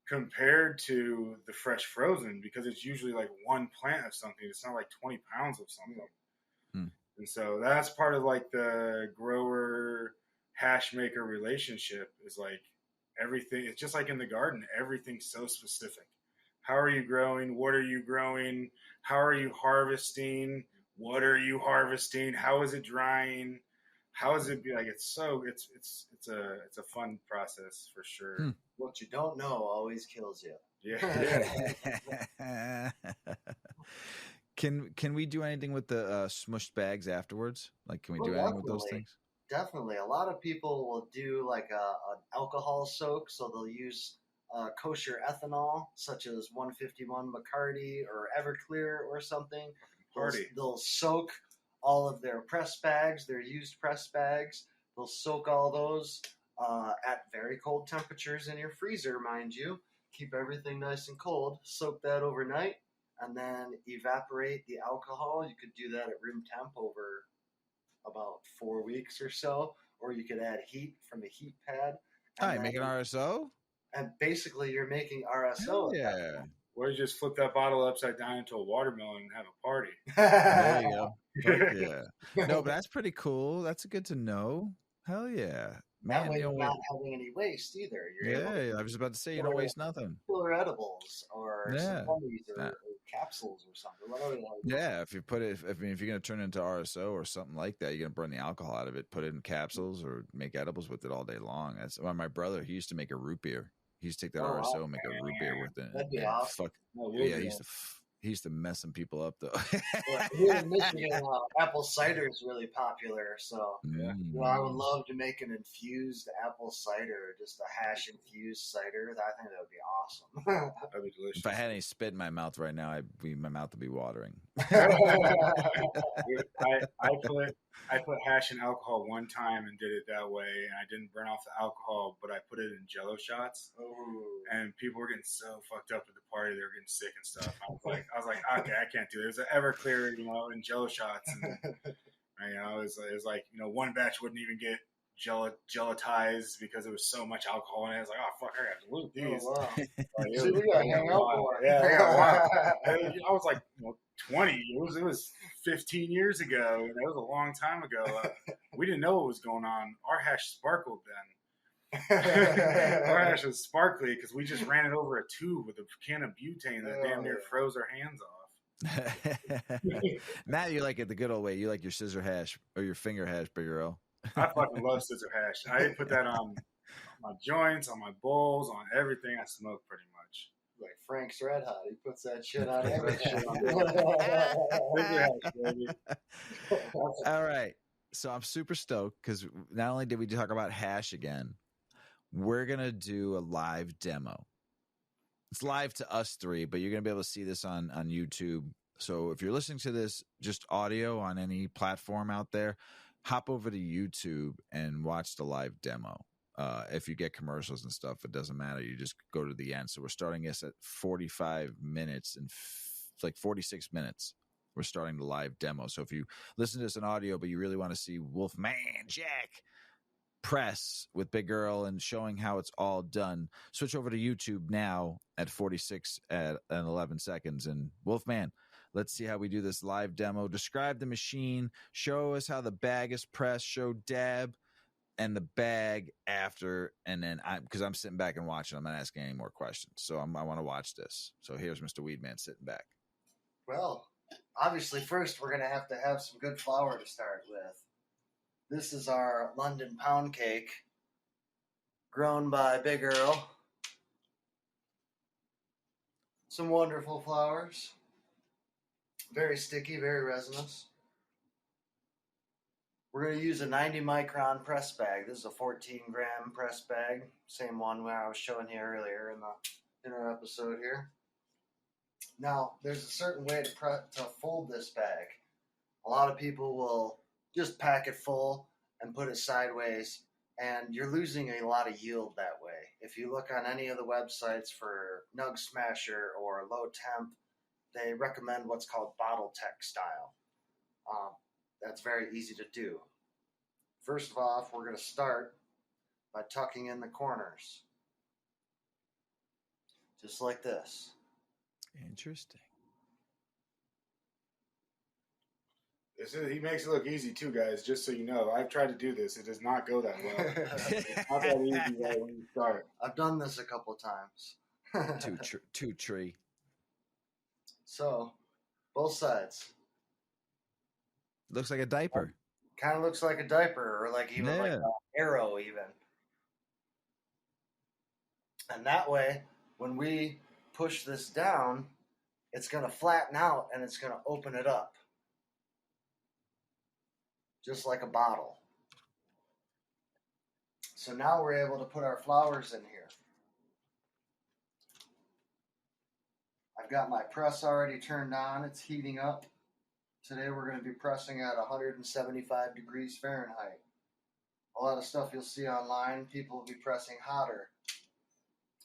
compared to the fresh frozen, because it's usually like one plant of something. It's not like 20 pounds of something. And so that's part of like the grower hash maker relationship, is like everything. It's just like in the garden, everything's so specific. How are you growing? What are you growing? How are you harvesting? What are you harvesting? How is it drying? How is it be like? It's a fun process for sure. What you don't know always kills you. Yeah. Can we do anything with the smushed bags afterwards? Like, can we do anything with those things? Definitely. A lot of people will do like an alcohol soak, so they'll use kosher ethanol, such as 151 Bacardi or Everclear or something. They'll soak all of their press bags, their used press bags. They'll soak all those at very cold temperatures in your freezer, mind you. Keep everything nice and cold. Soak that overnight, and then evaporate the alcohol. You could do that at room temp over about 4 weeks or so, or you could add heat from a heat pad. Make an RSO? And basically you're making RSO. Yeah. Or you just flip that bottle upside down into a watermelon and have a party. There you go. Yeah. No, but that's pretty cool. That's good to know. Hell yeah. That way you're not having any waste either. I was about to say, you don't waste nothing. Filler edibles or some gummies or capsules or something. Whatever. If you put it, if you're going to turn it into RSO or something like that, you're going to burn the alcohol out of it, put it in capsules or make edibles with it all day long. That's why my brother, he used to make a root beer. He used to take that RSO and make a root beer with it. That'd be awesome. He used to mess some people up though. Here in Michigan, apple cider is really popular. So I would love to make an infused apple cider, just a hash infused cider. I think that would be awesome. That'd be delicious. If I had any spit in my mouth right now, my mouth would be watering. I I put hash in alcohol one time and did it that way, and I didn't burn off the alcohol, but I put it in Jello shots. Ooh. And people were getting so fucked up at the party, they were getting sick and stuff. I was like, okay, I can't do it. It was an Everclear, in Jello shots, and it was like one batch wouldn't even get gelatized because there was so much alcohol in it. I was like, oh fuck, I got to lose these. Oh, wow. Like, See, we gotta hang out more. Yeah, wow. I was like 20. It was 15 years ago, and it was a long time ago. We didn't know what was going on. Our hash sparkled then. Our hash was sparkly because we just ran it over a tube with a can of butane that damn near froze our hands off. Matt, you like it the good old way. You like your scissor hash or your finger hash, Big Earl. I fucking love scissor hash. I put that on my joints, on my bowls, on everything I smoke pretty much. Like Frank's Red Hot, he puts that shit on everything. All right. So I'm super stoked because not only did we talk about hash again, we're going to do a live demo. It's live to us three, but you're going to be able to see this on YouTube. So if you're listening to this just audio on any platform out there, hop over to YouTube and watch the live demo. If you get commercials and stuff, it doesn't matter. You just go to the end. So we're starting this at 45 minutes and like 46 minutes. We're starting the live demo. So if you listen to this in audio, but you really want to see WolfMan Jack press with Big Earl and showing how it's all done, switch over to YouTube now at 46 and 11 seconds. And WolfMan, let's see how we do this live demo. Describe the machine. Show us how the bag is pressed. Show dab and the bag after, and then because I'm sitting back and watching, I'm not asking any more questions. So I want to watch this. So here's Mr. Weedman sitting back. Well, obviously, first we're going to have some good flour to start with. This is our London pound cake, grown by Big Earl. Some wonderful flours. Very sticky, very resinous. We're going to use a 90 micron press bag. This is a 14 gram press bag. Same one where I was showing you earlier in our episode here. Now, there's a certain way to fold this bag. A lot of people will just pack it full and put it sideways, and you're losing a lot of yield that way. If you look on any of the websites for Nug Smasher or Low Temp, they recommend what's called bottle tech style. That's very easy to do. First of all, we're going to start by tucking in the corners. Just like this. Interesting. He makes it look easy too, guys. Just so you know, I've tried to do this. It does not go that well. It's not that easy right when you start. I've done this a couple times. two tree. So, both sides. Looks like a diaper. Kind of looks like a diaper, or like even like an arrow even. And that way, when we push this down, it's going to flatten out and it's going to open it up. Just like a bottle. So now we're able to put our flours in here. I've got my press already turned on. It's heating up. Today we're going to be pressing at 175 degrees Fahrenheit. A lot of stuff you'll see online, people will be pressing hotter.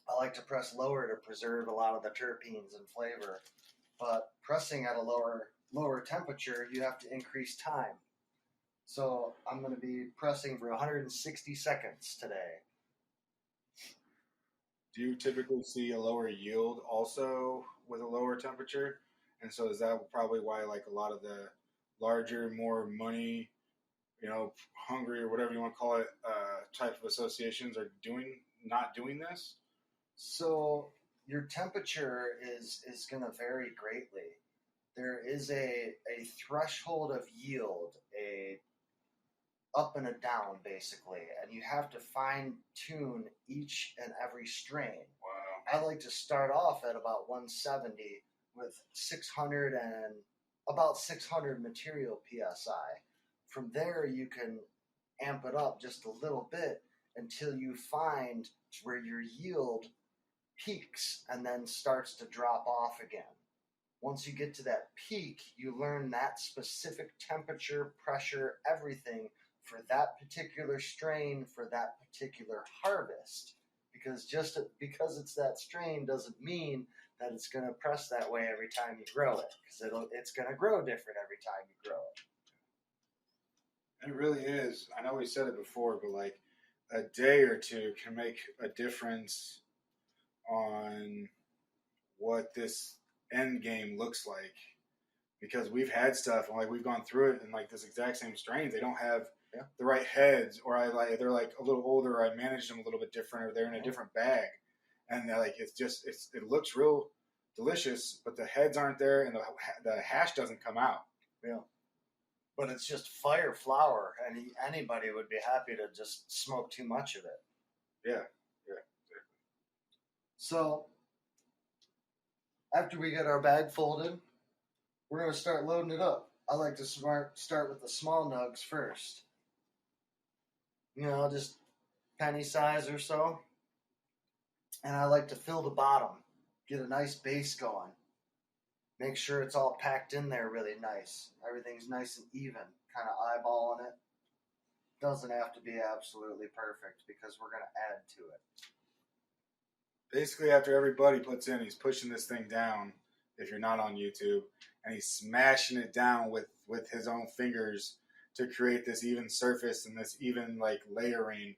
I like to press lower to preserve a lot of the terpenes and flavor. But pressing at a lower temperature, you have to increase time. So I'm going to be pressing for 160 seconds today. Do you typically see a lower yield also with a lower temperature? And so is that probably why like a lot of the larger, more money, hungry or whatever you want to call it, type of associations are not doing this? So your temperature is going to vary greatly. There is a threshold of yield, a up and a down basically, and you have to fine tune each and every strain. Wow. I like to start off at about 170 with 600 and about 600 material PSI. From there, you can amp it up just a little bit until you find where your yield peaks and then starts to drop off again. Once you get to that peak, you learn that specific temperature, pressure, everything for that particular strain, for that particular harvest. Because just because it's that strain doesn't mean that it's going to press that way every time you grow it. Because it's going to grow different every time you grow it. It really is. I know we said it before, but like a day or two can make a difference on what this end game looks like, because we've had stuff and like we've gone through it, and like this exact same strains, they don't have the right heads, or they're like a little older, or I managed them a little bit different, or they're in a different bag, and they're like it looks real delicious, but the heads aren't there, and the hash doesn't come out. Yeah. But it's just fire flower, and anybody would be happy to just smoke too much of it. Yeah. So after we get our bag folded, we're going to start loading it up. I like to start with the small nugs first. Just penny size or so. And I like to fill the bottom, get a nice base going. Make sure it's all packed in there really nice. Everything's nice and even, kind of eyeballing it. Doesn't have to be absolutely perfect because we're going to add to it. Basically, after everybody puts in, he's pushing this thing down, if you're not on YouTube, and he's smashing it down with his own fingers to create this even surface and this even like layering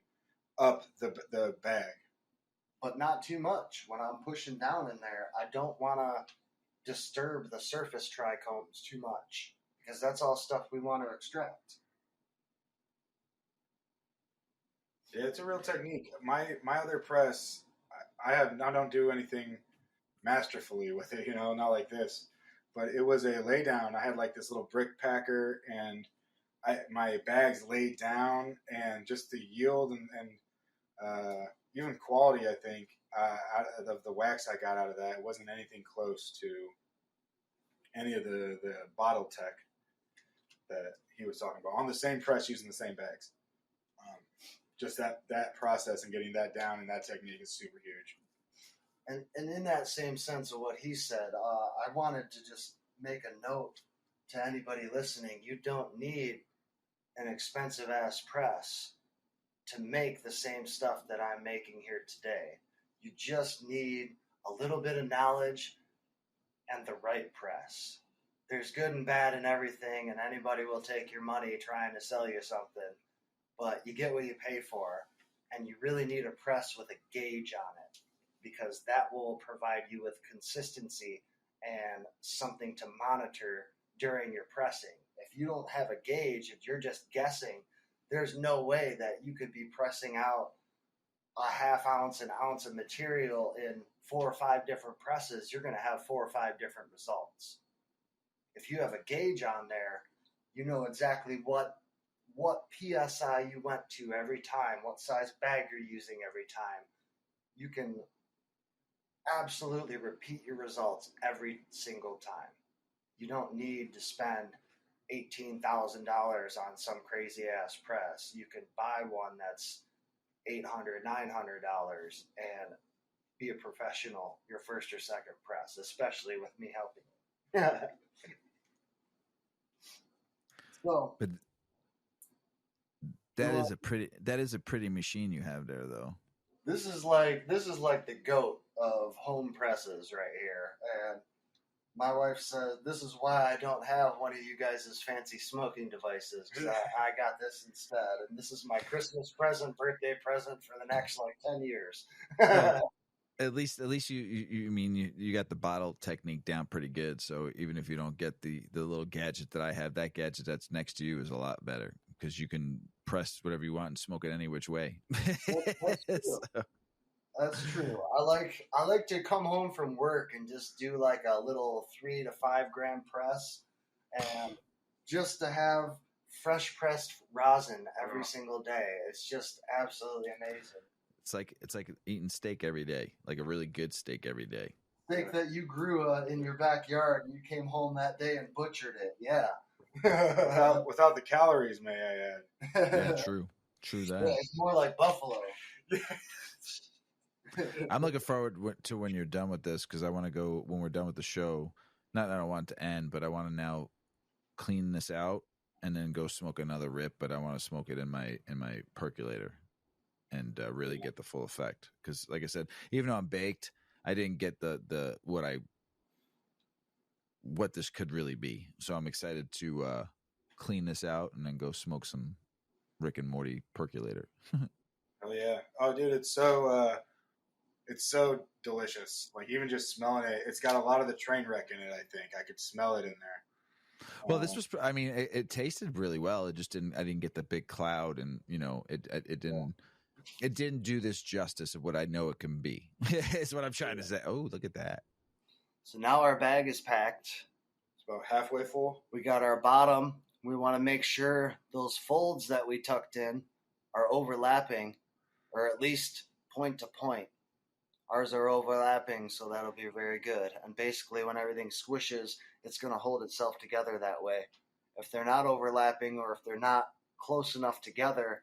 up the bag. But not too much. When I'm pushing down in there, I don't want to disturb the surface trichomes too much, because that's all stuff we want to extract. Yeah, it's a real technique. My other press, I don't do anything masterfully with it, not like this. But it was a lay down. I had like this little brick packer, and my bags laid down, and just the yield and even quality, I think, out of the wax I got out of that, it wasn't anything close to any of the bottle tech that he was talking about on the same press using the same bags. Just that process and getting that down and that technique is super huge. And in that same sense of what he said, I wanted to just make a note to anybody listening. You don't need an expensive-ass press to make the same stuff that I'm making here today. You just need a little bit of knowledge and the right press. There's good and bad in everything, and anybody will take your money trying to sell you something. But you get what you pay for, and you really need a press with a gauge on it, because that will provide you with consistency and something to monitor during your pressing. If you don't have a gauge, if you're just guessing, there's no way that you could be pressing out a half ounce, an ounce of material in 4 or 5 different presses. You're going to have 4 or 5 different results. If you have a gauge on there, you know exactly what PSI you went to every time, what size bag you're using every time. You can absolutely repeat your results every single time. You don't need to spend $18,000 on some crazy ass press. You can buy one that's $800, $900 and be a professional your first or second press, especially with me helping you. So, but that is a pretty machine you have there, though. This is like the GOAT of home presses right here. And my wife says this is why I don't have one of you guys' fancy smoking devices, because I got this instead. And this is my Christmas present, birthday present for the next 10 years. At least you got the bottle technique down pretty good. So even if you don't get the little gadget that I have, that gadget that's next to you is a lot better, because you can press whatever you want and smoke it any which way. That's true. That's true. I like to come home from work and just do like a little 3 to 5 gram press, and just to have fresh pressed rosin every single day. It's just absolutely amazing. It's like eating steak every day, like a really good steak every day. Steak that you grew in your backyard, and you came home that day and butchered it. Yeah. without the calories, may I add. Yeah, true that. Yeah, it's more like buffalo. I'm looking forward to when you're done with this, because I want to go, when we're done with the show, not that I want it to end, but I want to now clean this out and then go smoke another rip. But I want to smoke it in my percolator and really get the full effect. Because, like I said, even though I'm baked, I didn't get the what this could really be. So I'm excited to clean this out and then go smoke some Rick and Morty percolator. Oh yeah. Oh dude, it's so delicious. Like even just smelling it, it's got a lot of the train wreck in it. I think I could smell it in there. Well, this was, I mean, it tasted really well. It just didn't, I didn't get the big cloud, and it didn't do this justice of what I know it can be. Is what I'm trying to say. Oh, look at that. So now our bag is packed. It's about halfway full. We got our bottom. We want to make sure those folds that we tucked in are overlapping, or at least point to point. Ours are overlapping, so that'll be very good. And basically, when everything squishes, it's going to hold itself together that way. If they're not overlapping, or if they're not close enough together,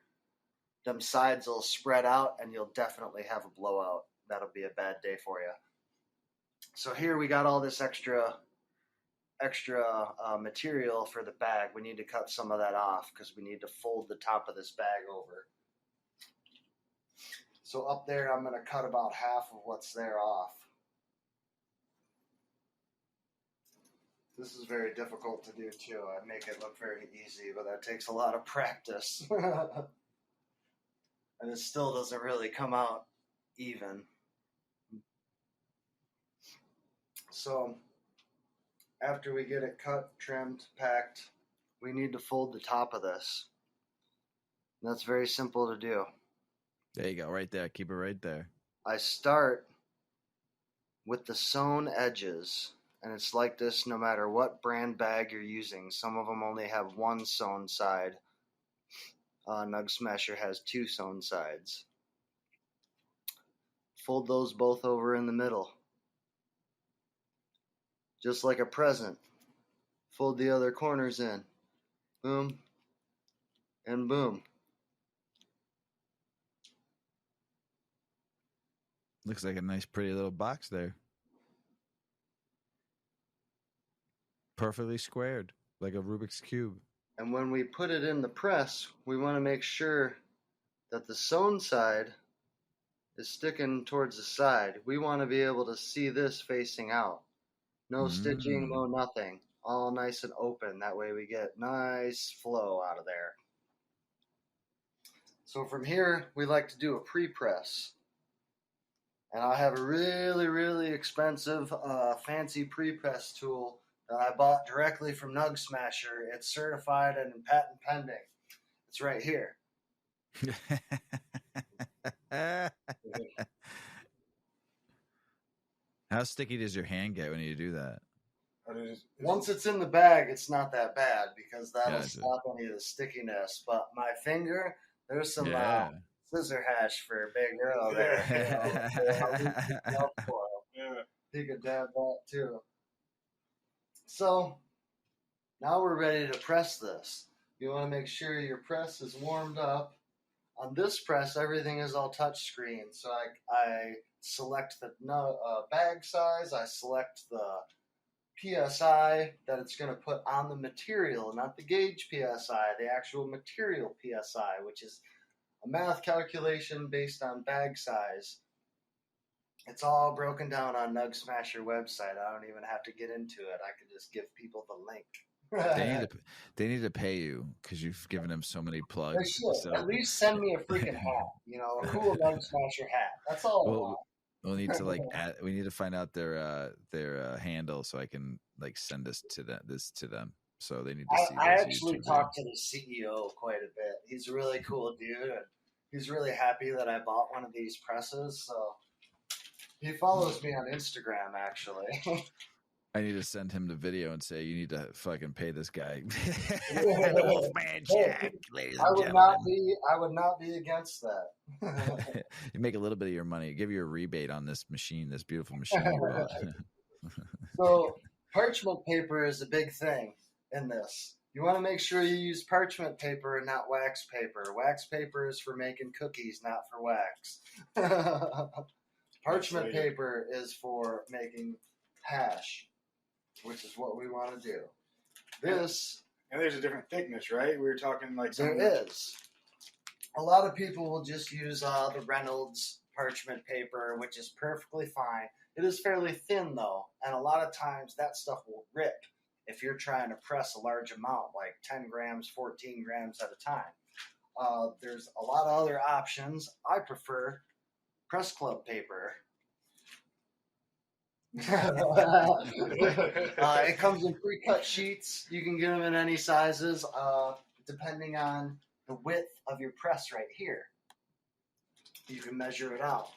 them sides will spread out, and you'll definitely have a blowout. That'll be a bad day for you. So here we got all this extra material for the bag. We need to cut some of that off because we need to fold the top of this bag over. So up there, I'm going to cut about half of what's there off. This is very difficult to do too. I make it look very easy, but that takes a lot of practice. And it still doesn't really come out even. So after we get it cut, trimmed, packed, we need to fold the top of this. That's very simple to do. There you go, right there. Keep it right there. I start with the sewn edges, and it's like this no matter what brand bag you're using. Some of them only have one sewn side. Nug Smasher has two sewn sides. Fold those both over in the middle. Just like a present. Fold the other corners in. Boom. And boom. Looks like a nice, pretty little box there. Perfectly squared, like a Rubik's Cube. And when we put it in the press, we want to make sure that the sewn side is sticking towards the side. We want to be able to see this facing out. No stitching, no nothing. All nice and open. That way we get nice flow out of there. So from here, we like to do a pre-press. And I have a really, really expensive, fancy pre-press tool that I bought directly from Nug Smasher. It's certified and patent pending. It's right here. How sticky does your hand get when you do that? Once it's in the bag, it's not that bad because that'll stop any of the stickiness. But my finger, there's some scissor hash for a big girl there. He could dab that too. So now we're ready to press this. You want to make sure your press is warmed up. On this press, everything is all touch screen. So I select the bag size. I select the PSI that it's going to put on the material, not the gauge PSI, the actual material PSI, which is a math calculation based on bag size. It's all broken down on Nug Smasher website. I don't even have to get into it. I can just give people the link. They need to pay you because you've given them so many plugs. They should. So. At least send me a freaking hat. A cool Nug Smasher hat. That's all I want. We'll need to we need to find out their handle so I can send this to them. So they need to see. I actually talked to the CEO quite a bit. He's a really cool dude, and he's really happy that I bought one of these presses. So he follows me on Instagram, actually. I need to send him the video and say you need to fucking pay this guy. The Wolfman Jack, ladies and gentlemen. I would not be against that. You make a little bit of your money. Give you a rebate on this machine, this beautiful machine. So parchment paper is a big thing in this. You want to make sure you use parchment paper and not wax paper. Wax paper is for making cookies, not for wax. Parchment paper is for making hash. which is what we want to do. This, and there's a different thickness, right? We were talking like there is. A lot of people will just use the Reynolds parchment paper, which is perfectly fine. It is fairly thin, though, and a lot of times that stuff will rip if you're trying to press a large amount, like 10 grams, 14 grams at a time. There's a lot of other options. I prefer press club paper. It comes in pre-cut sheets. You can get them in any sizes, depending on the width of your press right here. You can measure it out.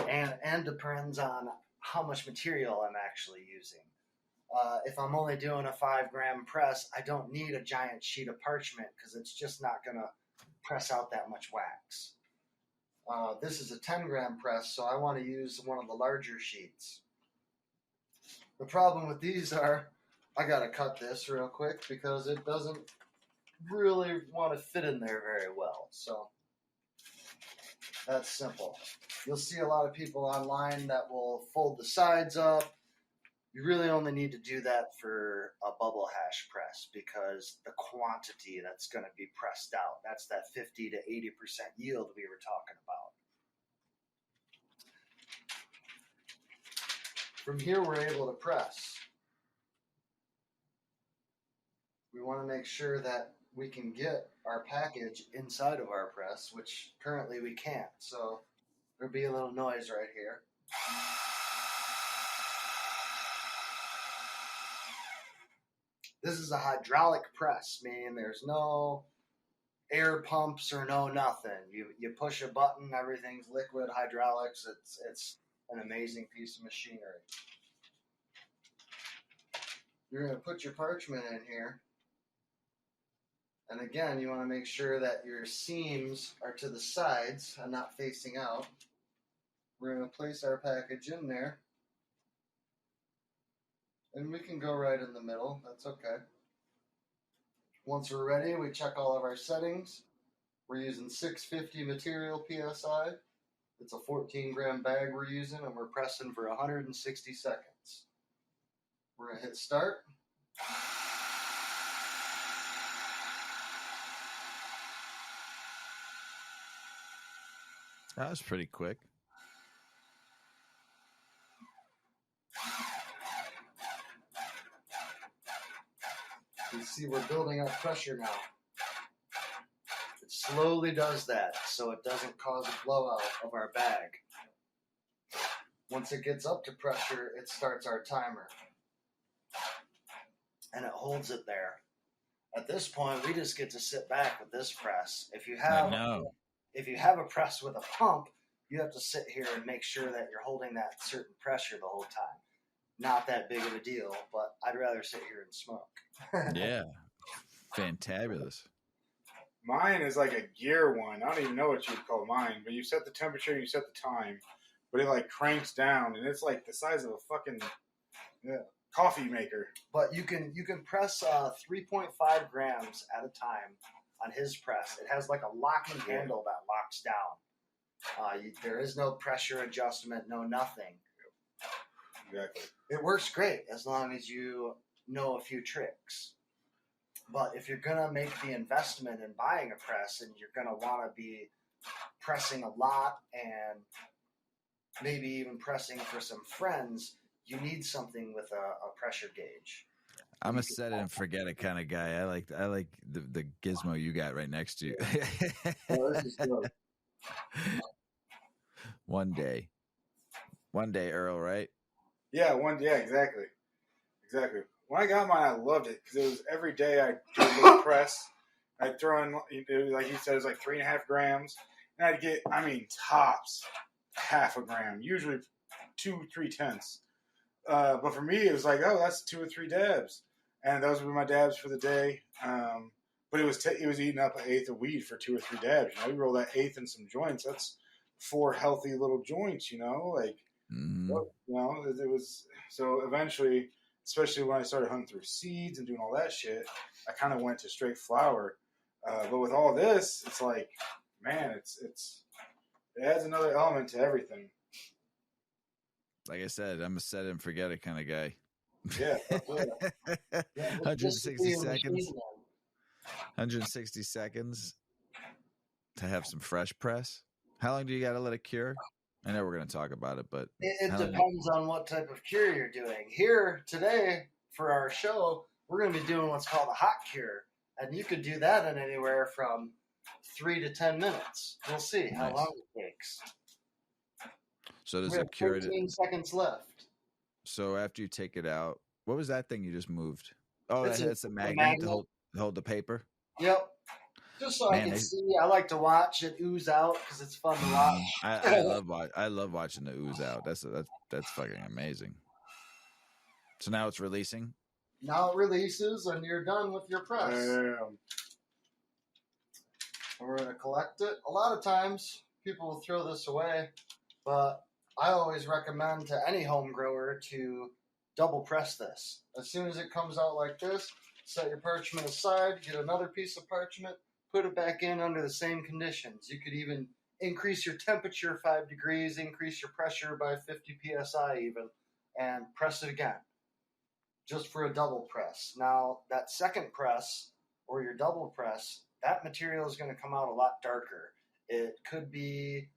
And depends on how much material I'm actually using. If I'm only doing a 5-gram press, I don't need a giant sheet of parchment because it's just not going to press out that much wax. This is a 10-gram press, so I want to use one of the larger sheets. The problem with these are, I got to cut this real quick because it doesn't really want to fit in there very well. So that's simple. You'll see a lot of people online that will fold the sides up. You really only need to do that for a bubble hash press because the quantity that's going to be pressed out, that's that 50 to 80% yield we were talking about. From here, we're able to press. We want to make sure that we can get our package inside of our press, which currently we can't. So there'll be a little noise right here. This is a hydraulic press, meaning there's no air pumps or no nothing. You push a button, everything's liquid hydraulics. It's an amazing piece of machinery. You're going to put your parchment in here. And again, you want to make sure that your seams are to the sides and not facing out. We're going to place our package in there. And we can go right in the middle. That's okay. Once we're ready, we check all of our settings. We're using 650 material PSI. It's a 14-gram bag we're using, and we're pressing for 160 seconds. We're going to hit start. That was pretty quick. You see we're building up pressure now. It slowly does that so it doesn't cause a blowout of our bag. Once it gets up to pressure, it starts our timer. And it holds it there. At this point, we just get to sit back with this press. If you have a press with a pump, you have to sit here and make sure that you're holding that certain pressure the whole time. Not that big of a deal, but I'd rather sit here and smoke. Yeah. Fantabulous. Mine is like a gear one. I don't even know what you would call mine, but you set the temperature and you set the time, but it like cranks down and it's like the size of a fucking coffee maker. But you can press 3.5 grams at a time on his press. It has like a locking handle that locks down. There is no pressure adjustment, no nothing. Exactly. It works great as long as you know a few tricks. But if you're going to make the investment in buying a press and you're going to want to be pressing a lot and maybe even pressing for some friends, you need something with a pressure gauge. I'm a set it and forget it kind of guy. I like the gizmo you got right next to you. Oh, this is good. One day, Earl, right? Yeah, exactly. When I got mine, I loved it because it was every day I'd do a little press. I'd throw in, like he said, it was like 3.5 grams. And I'd get, tops, half a gram, usually 2-3/10. But for me, it was like, oh, that's 2 or 3 dabs. And those were my dabs for the day. But it was eating up an eighth of weed for 2 or 3 dabs. You roll that eighth in some joints. That's 4 healthy little joints, like, it was, so eventually, especially when I started hunting through seeds and doing all that shit, I kind of went to straight flower. But with all this, it's like, man, it adds another element to everything. Like I said, I'm a set it and forget it kind of guy. Yeah. 160 seconds. 160 seconds to have some fresh press. How long do you got to let it cure? I know we're going to talk about it, but It depends on what type of cure you're doing. Here today for our show, we're going to be doing what's called a hot cure, and you could do that in anywhere from 3 to 10 minutes. We'll see how long it takes. So does we have it cure 13 seconds left. So after you take it out, what was that thing you just moved? Oh, it's a magnet, magnet. to hold the paper. Yep. Just so I can see. I like to watch it ooze out because it's fun to watch. I love watching the ooze out. That's fucking amazing. So now it's releasing. Now it releases, and you're done with your press. We're gonna collect it. A lot of times, people will throw this away, but I always recommend to any home grower to double press this. As soon as it comes out like this, set your parchment aside, get another piece of parchment, put it back in under the same conditions. You could even increase your temperature 5 degrees, increase your pressure by 50 psi even, and press it again, just for a double press. Now, that second press, or your double press, that material is going to come out a lot darker. It could be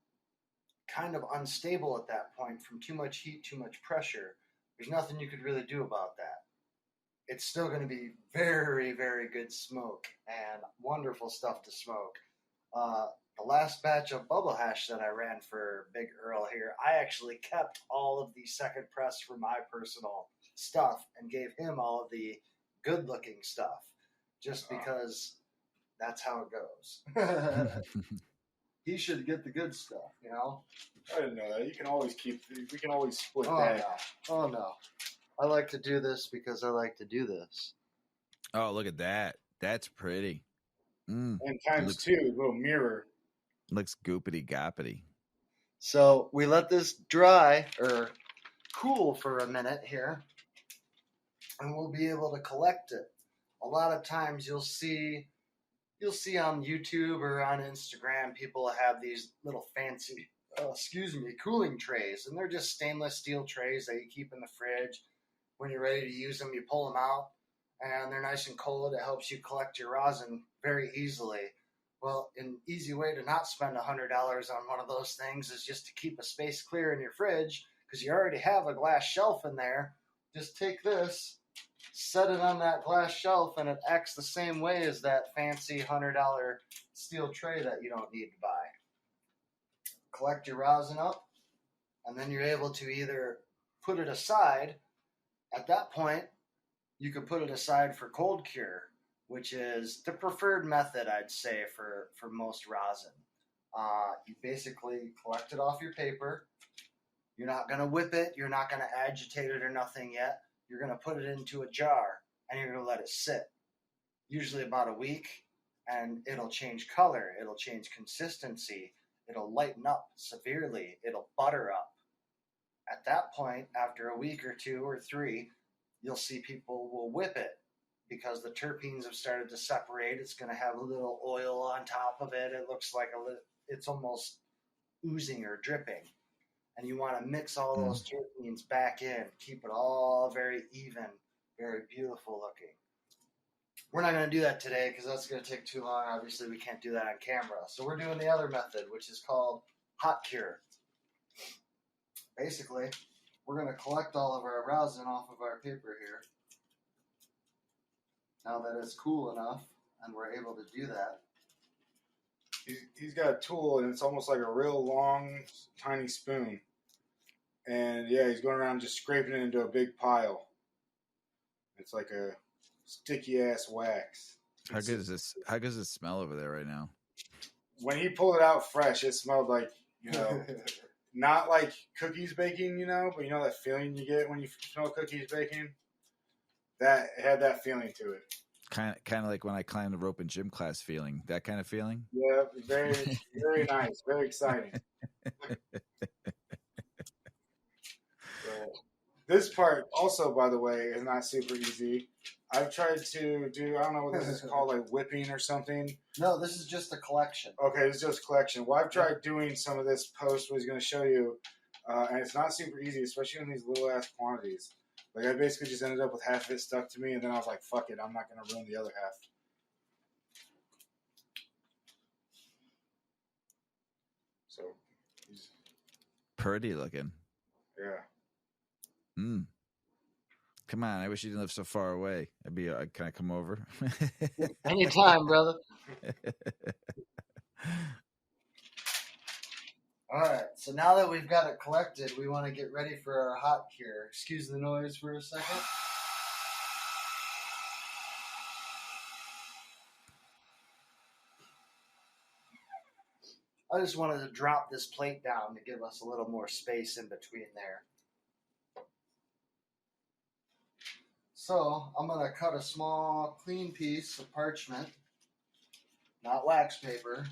kind of unstable at that point from too much heat, too much pressure. There's nothing you could really do about that. It's still going to be very, very good smoke and wonderful stuff to smoke. The last batch of bubble hash that I ran for Big Earl here, I actually kept all of the second press for my personal stuff and gave him all of the good-looking stuff, just because that's how it goes. He should get the good stuff, you know? I didn't know that. We can always split Oh, that. No. Oh, no. I like to do this because I like to do this. Oh, look at that. That's pretty. And times 2, little mirror. Looks goopity goppity. So we let this dry or cool for a minute here, and we'll be able to collect it. A lot of times you'll see on YouTube or on Instagram, people have these little fancy, cooling trays, and they're just stainless steel trays that you keep in the fridge. When you're ready to use them, you pull them out, and they're nice and cold. It helps you collect your rosin very easily. Well, an easy way to not spend $100 on one of those things is just to keep a space clear in your fridge, because you already have a glass shelf in there. Just take this, set it on that glass shelf, and it acts the same way as that fancy $100 steel tray that you don't need to buy. Collect your rosin up, and then you're able to either put it aside. At that point, you could put it aside for cold cure, which is the preferred method, I'd say, for most rosin. You basically collect it off your paper. You're not going to whip it. You're not going to agitate it or nothing yet. You're going to put it into a jar, and you're going to let it sit, usually about a week, and it'll change color. It'll change consistency. It'll lighten up severely. It'll butter up. At that point, after a week or 2 or 3, you'll see people will whip it because the terpenes have started to separate. It's going to have a little oil on top of it. It looks like it's almost oozing or dripping. And you want to mix all those terpenes back in. Keep it all very even, very beautiful looking. We're not going to do that today because that's going to take too long. Obviously, we can't do that on camera. So we're doing the other method, which is called hot cure. Basically, we're going to collect all of our rosin off of our paper here. Now that it's cool enough and we're able to do that. He's got a tool, and it's almost like a real long, tiny spoon. And yeah, he's going around just scraping it into a big pile. It's like a sticky ass wax. How good is this? How does it smell over there right now? When he pulled it out fresh, it smelled like, not like cookies baking, but that feeling you get when you smell cookies baking? That had that feeling to it. Kind of like when I climbed the rope in gym class feeling. That kind of feeling? Yeah, very, very nice. Very exciting. This part also, by the way, is not super easy. I've tried to do, I don't know what this is called, like whipping or something. No, this is just a collection. Okay, it's just a collection. Well, I've tried doing some of this post where he's going to show you. And it's not super easy, especially in these little ass quantities. Like I basically just ended up with half of it stuck to me, and then I was like, "Fuck it, I'm not gonna ruin the other half." So, Pretty looking. yeah. Come on, I wish you didn't live so far away. Can I come over? Anytime, brother. All right, so now that we've got it collected, we want to get ready for our hot cure. Excuse the noise for a second. I just wanted to drop this plate down to give us a little more space in between there. So I'm going to cut a small, clean piece of parchment, not wax paper.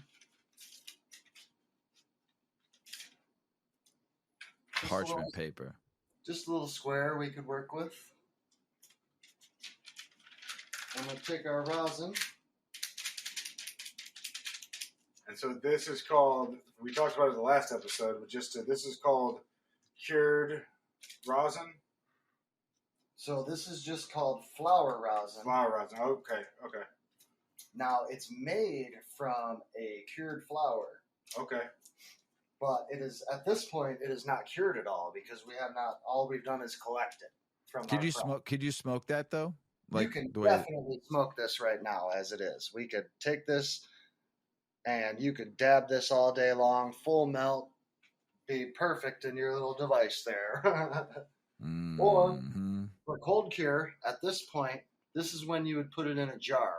Parchment paper. Just a little square we could work with. I'm going to take our rosin. And so this is called, we talked about it in the last episode, but this is called cured rosin. So this is just called flower rosin. Flower rosin, okay. Now it's made from a cured flower. Okay. But it is, at this point, it is not cured at all because all we've done is collect it from Could you smoke that though? Like you can definitely smoke this right now as it is. We could take this and you could dab this all day long, full melt, be perfect in your little device there. Mm-hmm. Or for cold cure, at this point, this is when you would put it in a jar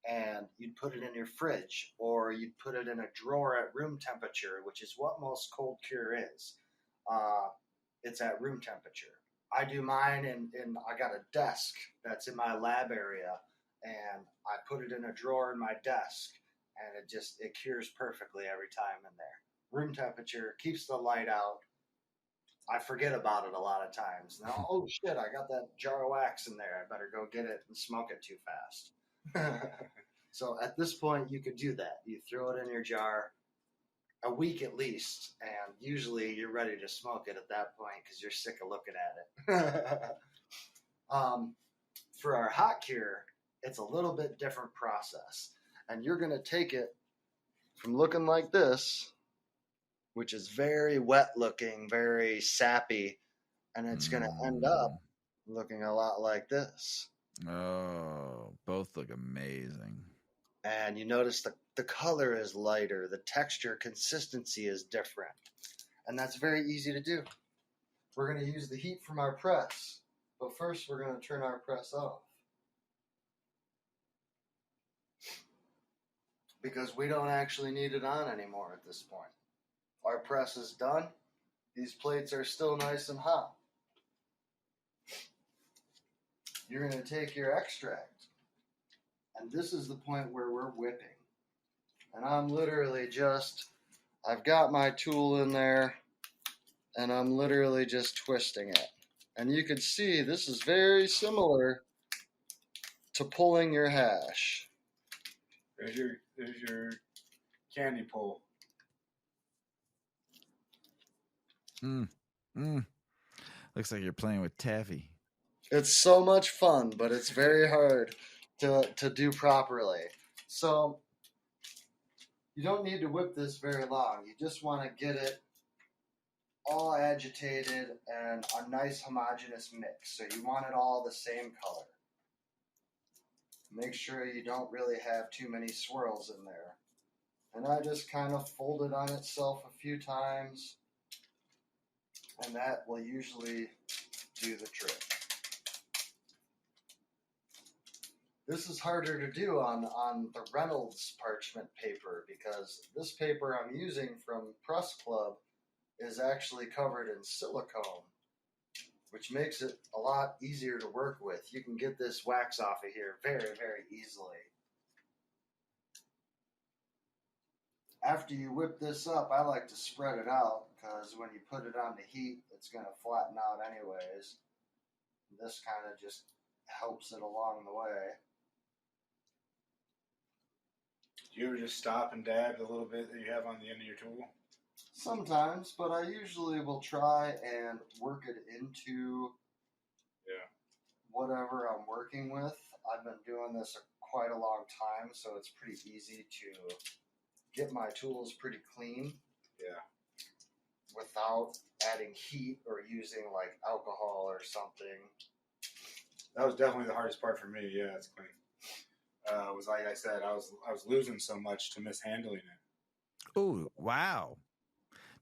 and you'd put it in your fridge or you'd put it in a drawer at room temperature, which is what most cold cure is. It's at room temperature. I do mine and I got a desk that's in my lab area and I put it in a drawer in my desk and it cures perfectly every time in there. Room temperature, keeps the light out. I forget about it a lot of times. Now, oh shit, I got that jar of wax in there. I better go get it and smoke it too fast. So at this point, you could do that. You throw it in your jar a week at least, and usually you're ready to smoke it at that point because you're sick of looking at it. For our hot cure, it's a little bit different process. And you're going to take it from looking like this, which is very wet looking, very sappy, and it's going to end up looking a lot like this. Oh, both look amazing. And you notice the color is lighter, the texture, consistency is different. And that's very easy to do. We're going to use the heat from our press, but first we're going to turn our press off. Because we don't actually need it on anymore at this point. Our press is done. These plates are still nice and hot. You're going to take your extract. And this is the point where we're whipping. And I'm literally I've got my tool in there, and I'm literally just twisting it. And you can see this is very similar to pulling your hash. There's your candy pull. Looks like you're playing with taffy. It's so much fun, but it's very hard to do properly. So you don't need to whip this very long. You just want to get it all agitated and a nice homogeneous mix. So you want it all the same color. Make sure you don't really have too many swirls in there. And I just kind of fold it on itself a few times, and that will usually do the trick. This is harder to do on the Reynolds parchment paper because this paper I'm using from Press Club is actually covered in silicone, which makes it a lot easier to work with. You can get this wax off of here very, very easily. After you whip this up, I like to spread it out because when you put it on the heat, it's going to flatten out anyways. This kind of just helps it along the way. Do you ever just stop and dab the little bit that you have on the end of your tool? Sometimes, but I usually will try and work it into whatever I'm working with. I've been doing this quite a long time, so it's pretty easy to get my tools pretty clean. Yeah. Without adding heat or using like alcohol or something. That was definitely the hardest part for me. Yeah, it's clean. It was like I said, I was losing so much to mishandling it. Oh, wow.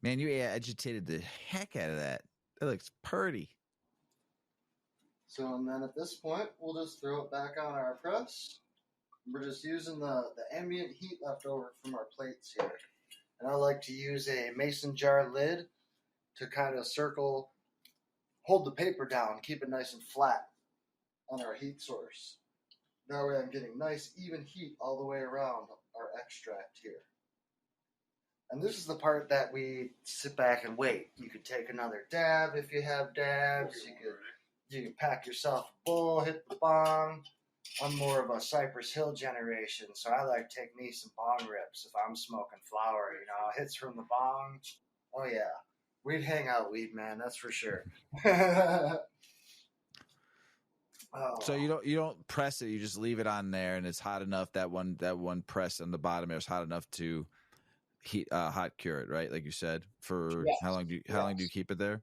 Man, you agitated the heck out of that. That looks pretty. So, and then at this point, we'll just throw it back on our press. We're just using the ambient heat left over from our plates here. And I like to use a mason jar lid to kind of hold the paper down, keep it nice and flat on our heat source. That way I'm getting nice, even heat all the way around our extract here. And this is the part that we sit back and wait. You could take another dab if you have dabs. You could pack yourself a bowl, hit the bong. I'm more of a Cypress Hill generation, so I like to take me some bong rips if I'm smoking flower, hits from the bong. Oh, yeah. We'd hang out, weed man, that's for sure. So you don't press it, you just leave it on there, and it's hot enough. That one press on the bottom there is hot enough to heat hot cure it, right? Like you said. For yes. How long do you keep it there?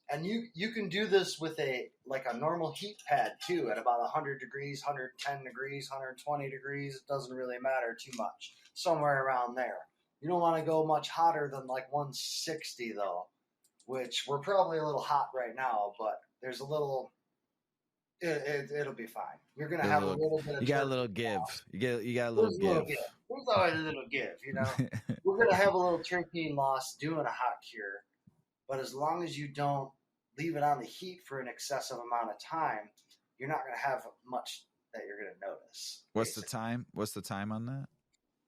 And you can do this with a normal heat pad too, at about 100 degrees, 110 degrees, 120 degrees. It doesn't really matter too much. Somewhere around there. You don't want to go much hotter than like 160 though, which we're probably a little hot right now, but there's a little. It'll be fine. You're gonna have a little bit of. You got a little give. You got a little give. There's always a little give, We're gonna have a little terpene loss doing a hot cure. But as long as you don't leave it on the heat for an excessive amount of time, you're not going to have much that you're going to notice. What's the time? What's the time on that?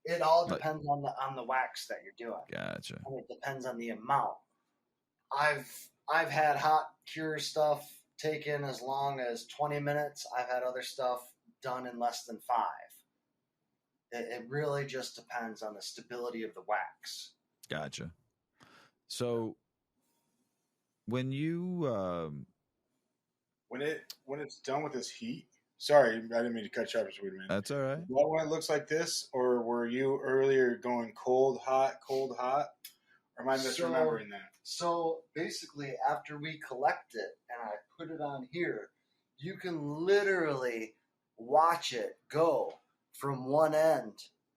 It all depends on the wax that you're doing. Gotcha. And it depends on the amount. I've had hot cure stuff taken as long as 20 minutes. I've had other stuff done in less than 5. It really just depends on the stability of the wax. Gotcha. So when you when it's done with this heat, sorry, I didn't mean to cut you off, Mr. Weedman. That's all right. Well, when it looks like this, or were you earlier going cold, hot, or am I misremembering that? So basically, after we collect it and I put it on here, you can literally watch it go from one end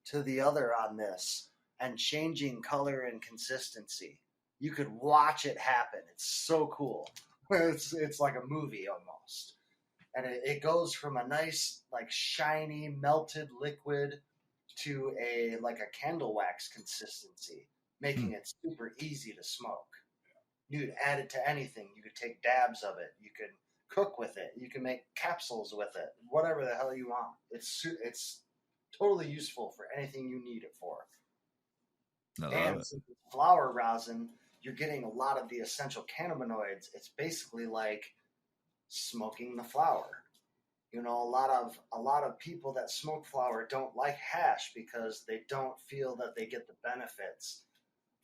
to the other on this and changing color and consistency. You could watch it happen. It's so cool. It's like a movie almost. And it goes from a nice, like shiny, melted liquid to a candle wax consistency, making it super easy to smoke. You could add it to anything. You could take dabs of it. You could cook with it. You can make capsules with it. Whatever the hell you want. It's totally useful for anything you need it for. And since it's flower rosin, you're getting a lot of the essential cannabinoids. It's basically like smoking the flower. A lot of people that smoke flower don't like hash because they don't feel that they get the benefits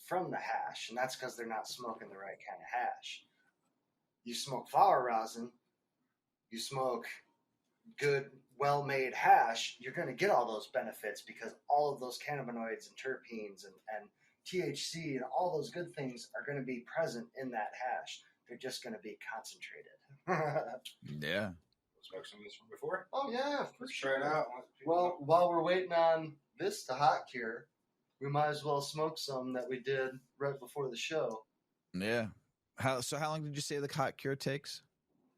from the hash, and that's because they're not smoking the right kind of hash. You smoke flower rosin, you smoke good, well-made hash, you're going to get all those benefits because all of those cannabinoids and terpenes and THC and all those good things are going to be present in that hash. They're just going to be concentrated. Yeah. Smoke some of this from before? Oh, yeah, for sure. Try it out. Well, while we're waiting on this to hot cure, we might as well smoke some that we did right before the show. Yeah. How long did you say the hot cure takes?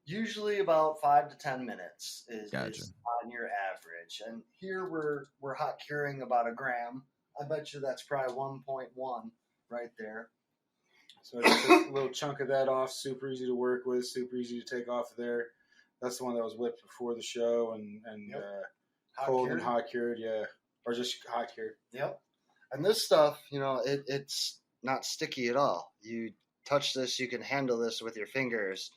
Usually about 5 to 10 minutes is Gotcha. Is on your average. And here we're hot curing about 1 gram. I bet you that's probably 1.1 right there. So just a little chunk of that off. Super easy to work with. Super easy to take off of there. That's the one that was whipped before the show and Yep. cold cured. and hot cured, yeah, or just hot cured. Yep. And this stuff, it's not sticky at all. You touch this, you can handle this with your fingers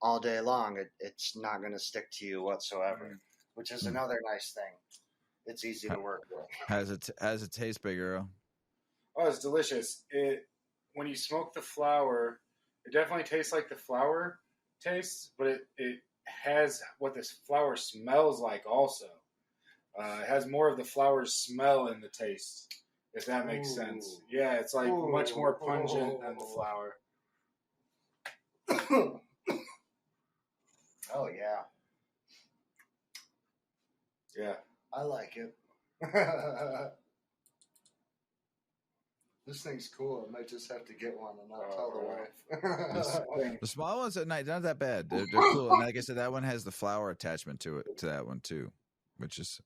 all day long. It's not going to stick to you whatsoever, which is another nice thing. It's easy to work with. How's it taste, big girl? Oh, it's delicious. when you smoke the flower, it definitely tastes like the flower tastes, but it has what this flower smells like also. It has more of the flower smell in the taste, if that makes sense. Yeah, it's like much more pungent than the flower. Oh, yeah. Yeah. I like it. This thing's cool. I might just have to get one and not tell the wife. The small ones at night, not that bad. They're cool. And like I said, that one has the flower attachment to it, to that one too, which is.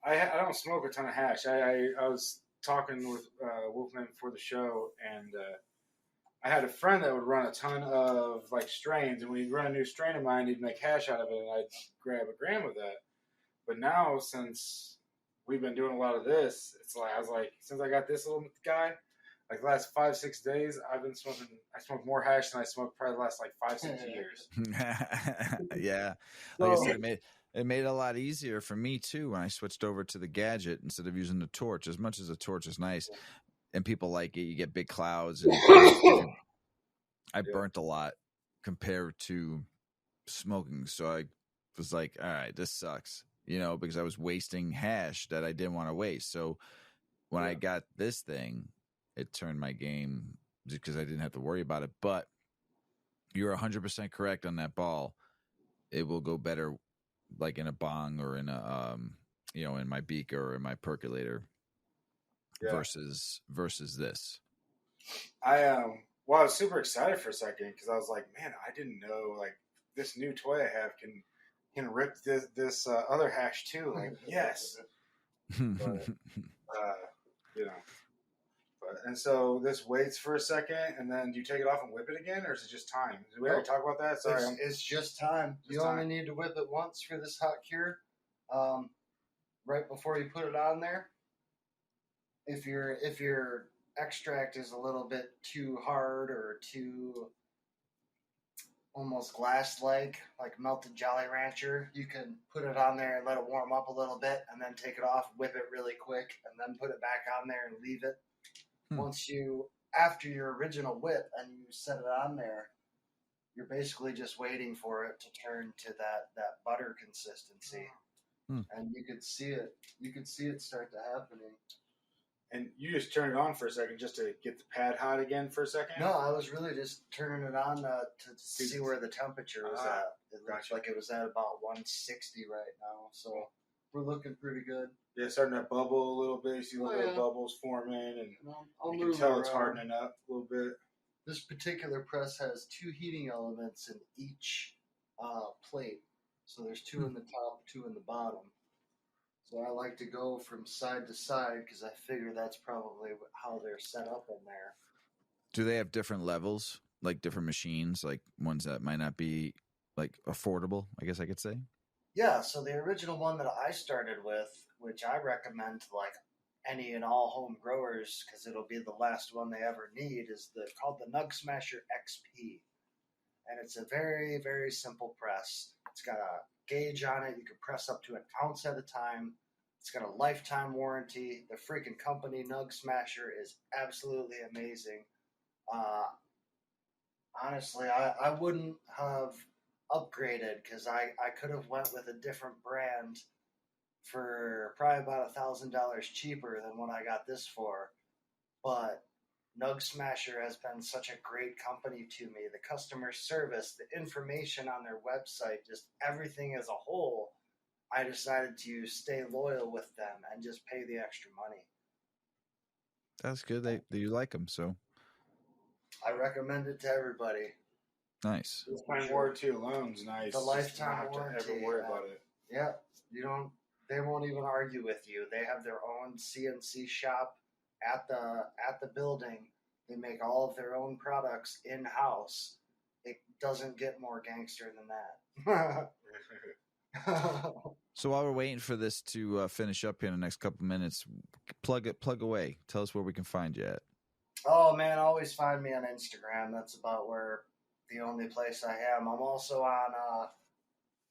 I don't smoke a ton of hash. I was talking with WolfMan before the show, and I had a friend that would run a ton of like strains, and when he'd run a new strain of mine, he'd make hash out of it, and I'd grab a gram of that. But now, since we've been doing a lot of this, it's like I was like, since I got this little guy, like the last 5-6 days, I've been smoking. I smoked more hash than I smoked probably the last like 5-6 years. Yeah, like I said, it made it a lot easier for me too when I switched over to the gadget instead of using the torch. As much as the torch is nice, and people like it, you get big clouds. And I burnt a lot compared to smoking, so I was like, all right, this sucks. Because I was wasting hash that I didn't want to waste. So when I got this thing, it turned my game just because I didn't have to worry about it. But you're 100% correct on that ball. It will go better like in a bong or in a, in my beaker or in my percolator versus this. I was super excited for a second because I was like, man, I didn't know like this new toy I have can rip this other hash too. Like, yes. But, and so this waits for a second, and then do you take it off and whip it again, or is it just time? Did we already talk about that? Sorry, it's just time. You only need to whip it once for this hot cure, right before you put it on there. If your extract is a little bit too hard or too almost glass-like, like melted Jolly Rancher, you can put it on there and let it warm up a little bit, and then take it off, whip it really quick, and then put it back on there and leave it. After your original whip and you set it on there, you're basically just waiting for it to turn to that butter consistency. And you could see it start to happening. And you just turn it on for a second just to get the pad hot again for a second? No, I was really just turning it on to see where the temperature was at. It looks like it was at about 160 right now, so we're looking pretty good. Yeah, starting to bubble a little bit. You see little bubbles forming, and you can tell it's hardening up a little bit. This particular press has 2 heating elements in each plate. So there's 2 in the top, 2 in the bottom. So I like to go from side to side because I figure that's probably how they're set up in there. Do they have different levels, like different machines, like ones that might not be like affordable, I guess I could say? Yeah, so the original one that I started with, which I recommend to like any and all home growers because it'll be the last one they ever need, is called the Nug Smasher XP. And it's a very, very simple press. It's got a gauge on it. You can press up to an ounce at a time. It's got a lifetime warranty. The freaking company, Nug Smasher, is absolutely amazing. Honestly, I wouldn't have upgraded because I could have went with a different brand for probably about $1,000 cheaper than what I got this for. But Nug Smasher has been such a great company to me. The customer service, the information on their website, just everything as a whole, I decided to stay loyal with them and just pay the extra money. That's good. You like them, so I recommend it to everybody. Nice. The lifetime warranty alone's nice. The lifetime warranty. Never worry about it. Yeah, they won't even argue with you. They have their own CNC shop at the building. They make all of their own products in-house. It doesn't get more gangster than that. So while we're waiting for this to finish up here in the next couple minutes, plug away. Tell us where we can find you at. Oh man, always find me on Instagram. That's about where the only place I am. I'm also on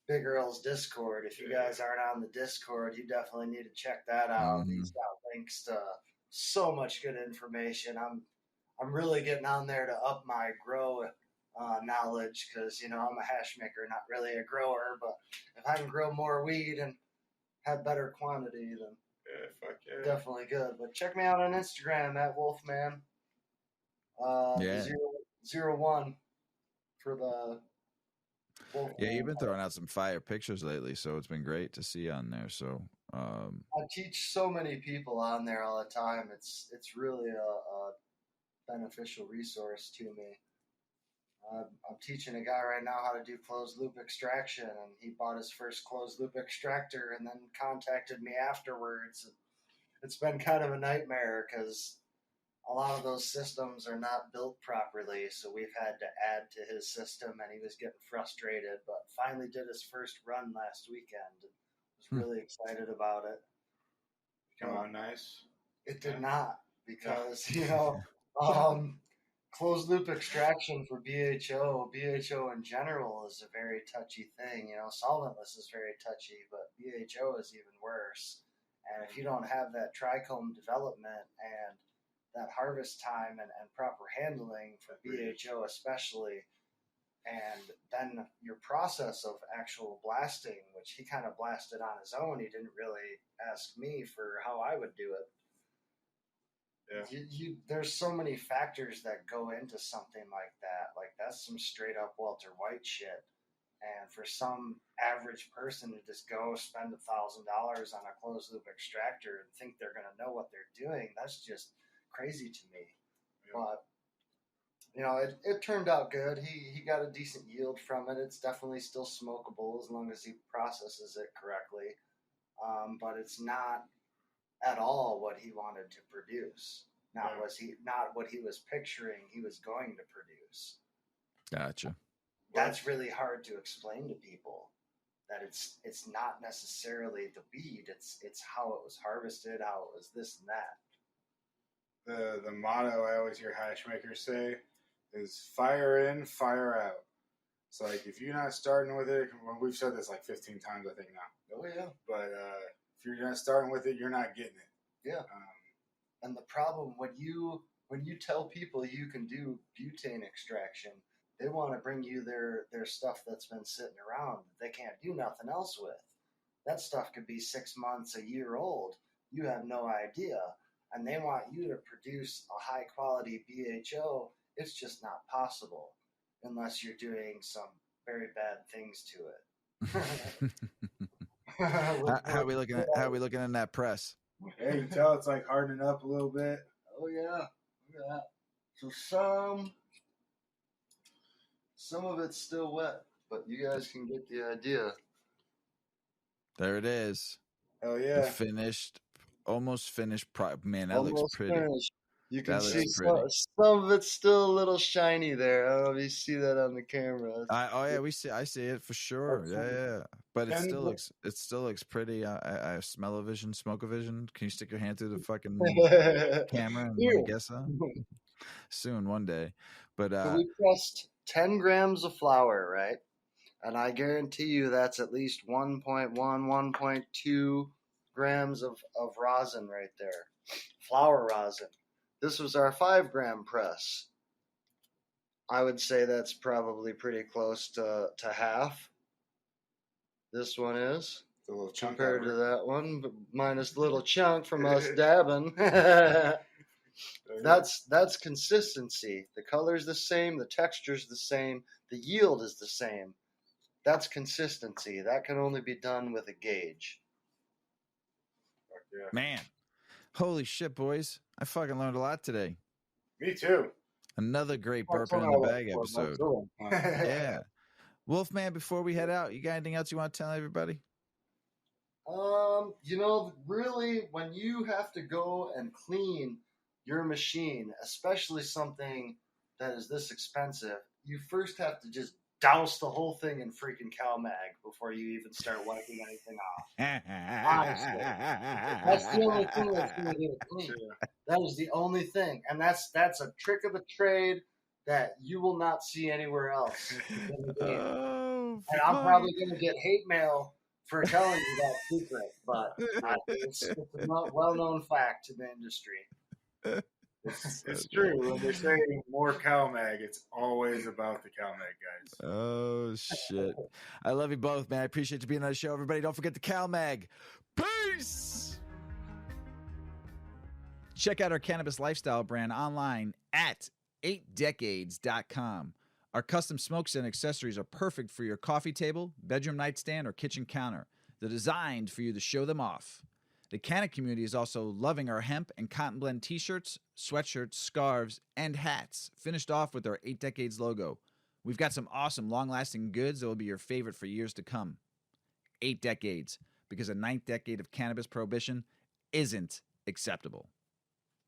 Big Earl's Discord. If you guys aren't on the Discord, you definitely need to check that out. He's got links to so much good information. I'm I'm really getting on there to up my grow knowledge because, I'm a hash maker, not really a grower. But if I can grow more weed and have better quantity, then fuck yeah. definitely good. But check me out on Instagram at WolfMan. Yeah. 01 for the Wolfman. Yeah, you've been throwing out some fire pictures lately, so it's been great to see on there. So I teach so many people on there all the time. It's really a beneficial resource to me. I'm teaching a guy right now how to do closed loop extraction, and he bought his first closed loop extractor and then contacted me afterwards. It's been kind of a nightmare because a lot of those systems are not built properly, so we've had to add to his system, and he was getting frustrated, but finally did his first run last weekend and was really excited about it. Come on, nice. It did not, because, closed loop extraction for BHO in general is a very touchy thing. Solventless is very touchy, but BHO is even worse. And if you don't have that trichome development and that harvest time and proper handling for BHO especially, and then your process of actual blasting, which he kind of blasted on his own. He didn't really ask me for how I would do it. Yeah. There's so many factors that go into something like that. Like, that's some straight up Walter White shit. And for some average person to just go spend $1,000 on a closed loop extractor and think they're going to know what they're doing, that's just crazy to me. Yeah. But it turned out good. He got a decent yield from it. It's definitely still smokable as long as he processes it correctly. But it's not at all what he wanted to produce. Not what he was picturing he was going to produce. Gotcha. That's really hard to explain to people. That it's not necessarily the weed. It's how it was harvested, how it was this and that. The motto I always hear hash makers say is fire in, fire out. It's like, if you're not starting with it, we've said this like 15 times, I think now. Oh, yeah. But if you're not starting with it, you're not getting it. Yeah. And the problem, when you tell people you can do butane extraction, they want to bring you their stuff that's been sitting around that they can't do nothing else with. That stuff could be 6 months, a year old. You have no idea. And they want you to produce a high-quality BHO. It's just not possible unless you're doing some very bad things to it. How are we looking in that press? Yeah, you can tell it's like hardening up a little bit. Oh yeah, look at that. So some of it's still wet, but you guys can get the idea. There it is. Oh yeah, almost finished. Man, that almost looks pretty. Finished. You can see some of it's still a little shiny there. I don't know if you see that on the camera. I see it for sure. Yeah. But it still looks pretty. I have smell-o-vision, smoke-o-vision. Can you stick your hand through the fucking camera and let me guess that? Soon, one day. But so we pressed 10 grams of flour, right? And I guarantee you that's at least 1.1, 1.2 grams of rosin right there. Flour rosin. This was our 5-gram press. I would say that's probably pretty close to half. This one is. It's a little chunk compared to that one, but minus the little chunk from us dabbing. That's consistency. The color's the same, the texture's the same, the yield is the same. That's consistency. That can only be done with a gauge. Man. Holy shit, boys. I fucking learned a lot today. Me too. Another great Burpin in the Bag episode. Yeah. Wolfman, before we head out, you got anything else you want to tell everybody? Really, when you have to go and clean your machine, especially something that is this expensive, you first have to just douse the whole thing in freaking CalMag before you even start wiping anything off. Honestly. That's the only thing that's going to get it clean. That is the only thing. And that's a trick of the trade that you will not see anywhere else. And I'm probably going to get hate mail for telling you that secret, but it's a well-known fact in the industry. It's true. When they say more cow mag, it's always about the cow mag, guys. Oh, shit. I love you both, man. I appreciate you being on the show, everybody. Don't forget the cow mag. Peace! Check out our cannabis lifestyle brand online at 8decades.com. Our custom smokes and accessories are perfect for your coffee table, bedroom nightstand, or kitchen counter. They're designed for you to show them off. The Canna community is also loving our hemp and cotton blend t-shirts, sweatshirts, scarves, and hats, finished off with our 8 Decades logo. We've got some awesome long-lasting goods that will be your favorite for years to come. 8 Decades, because a 9th decade of cannabis prohibition isn't acceptable.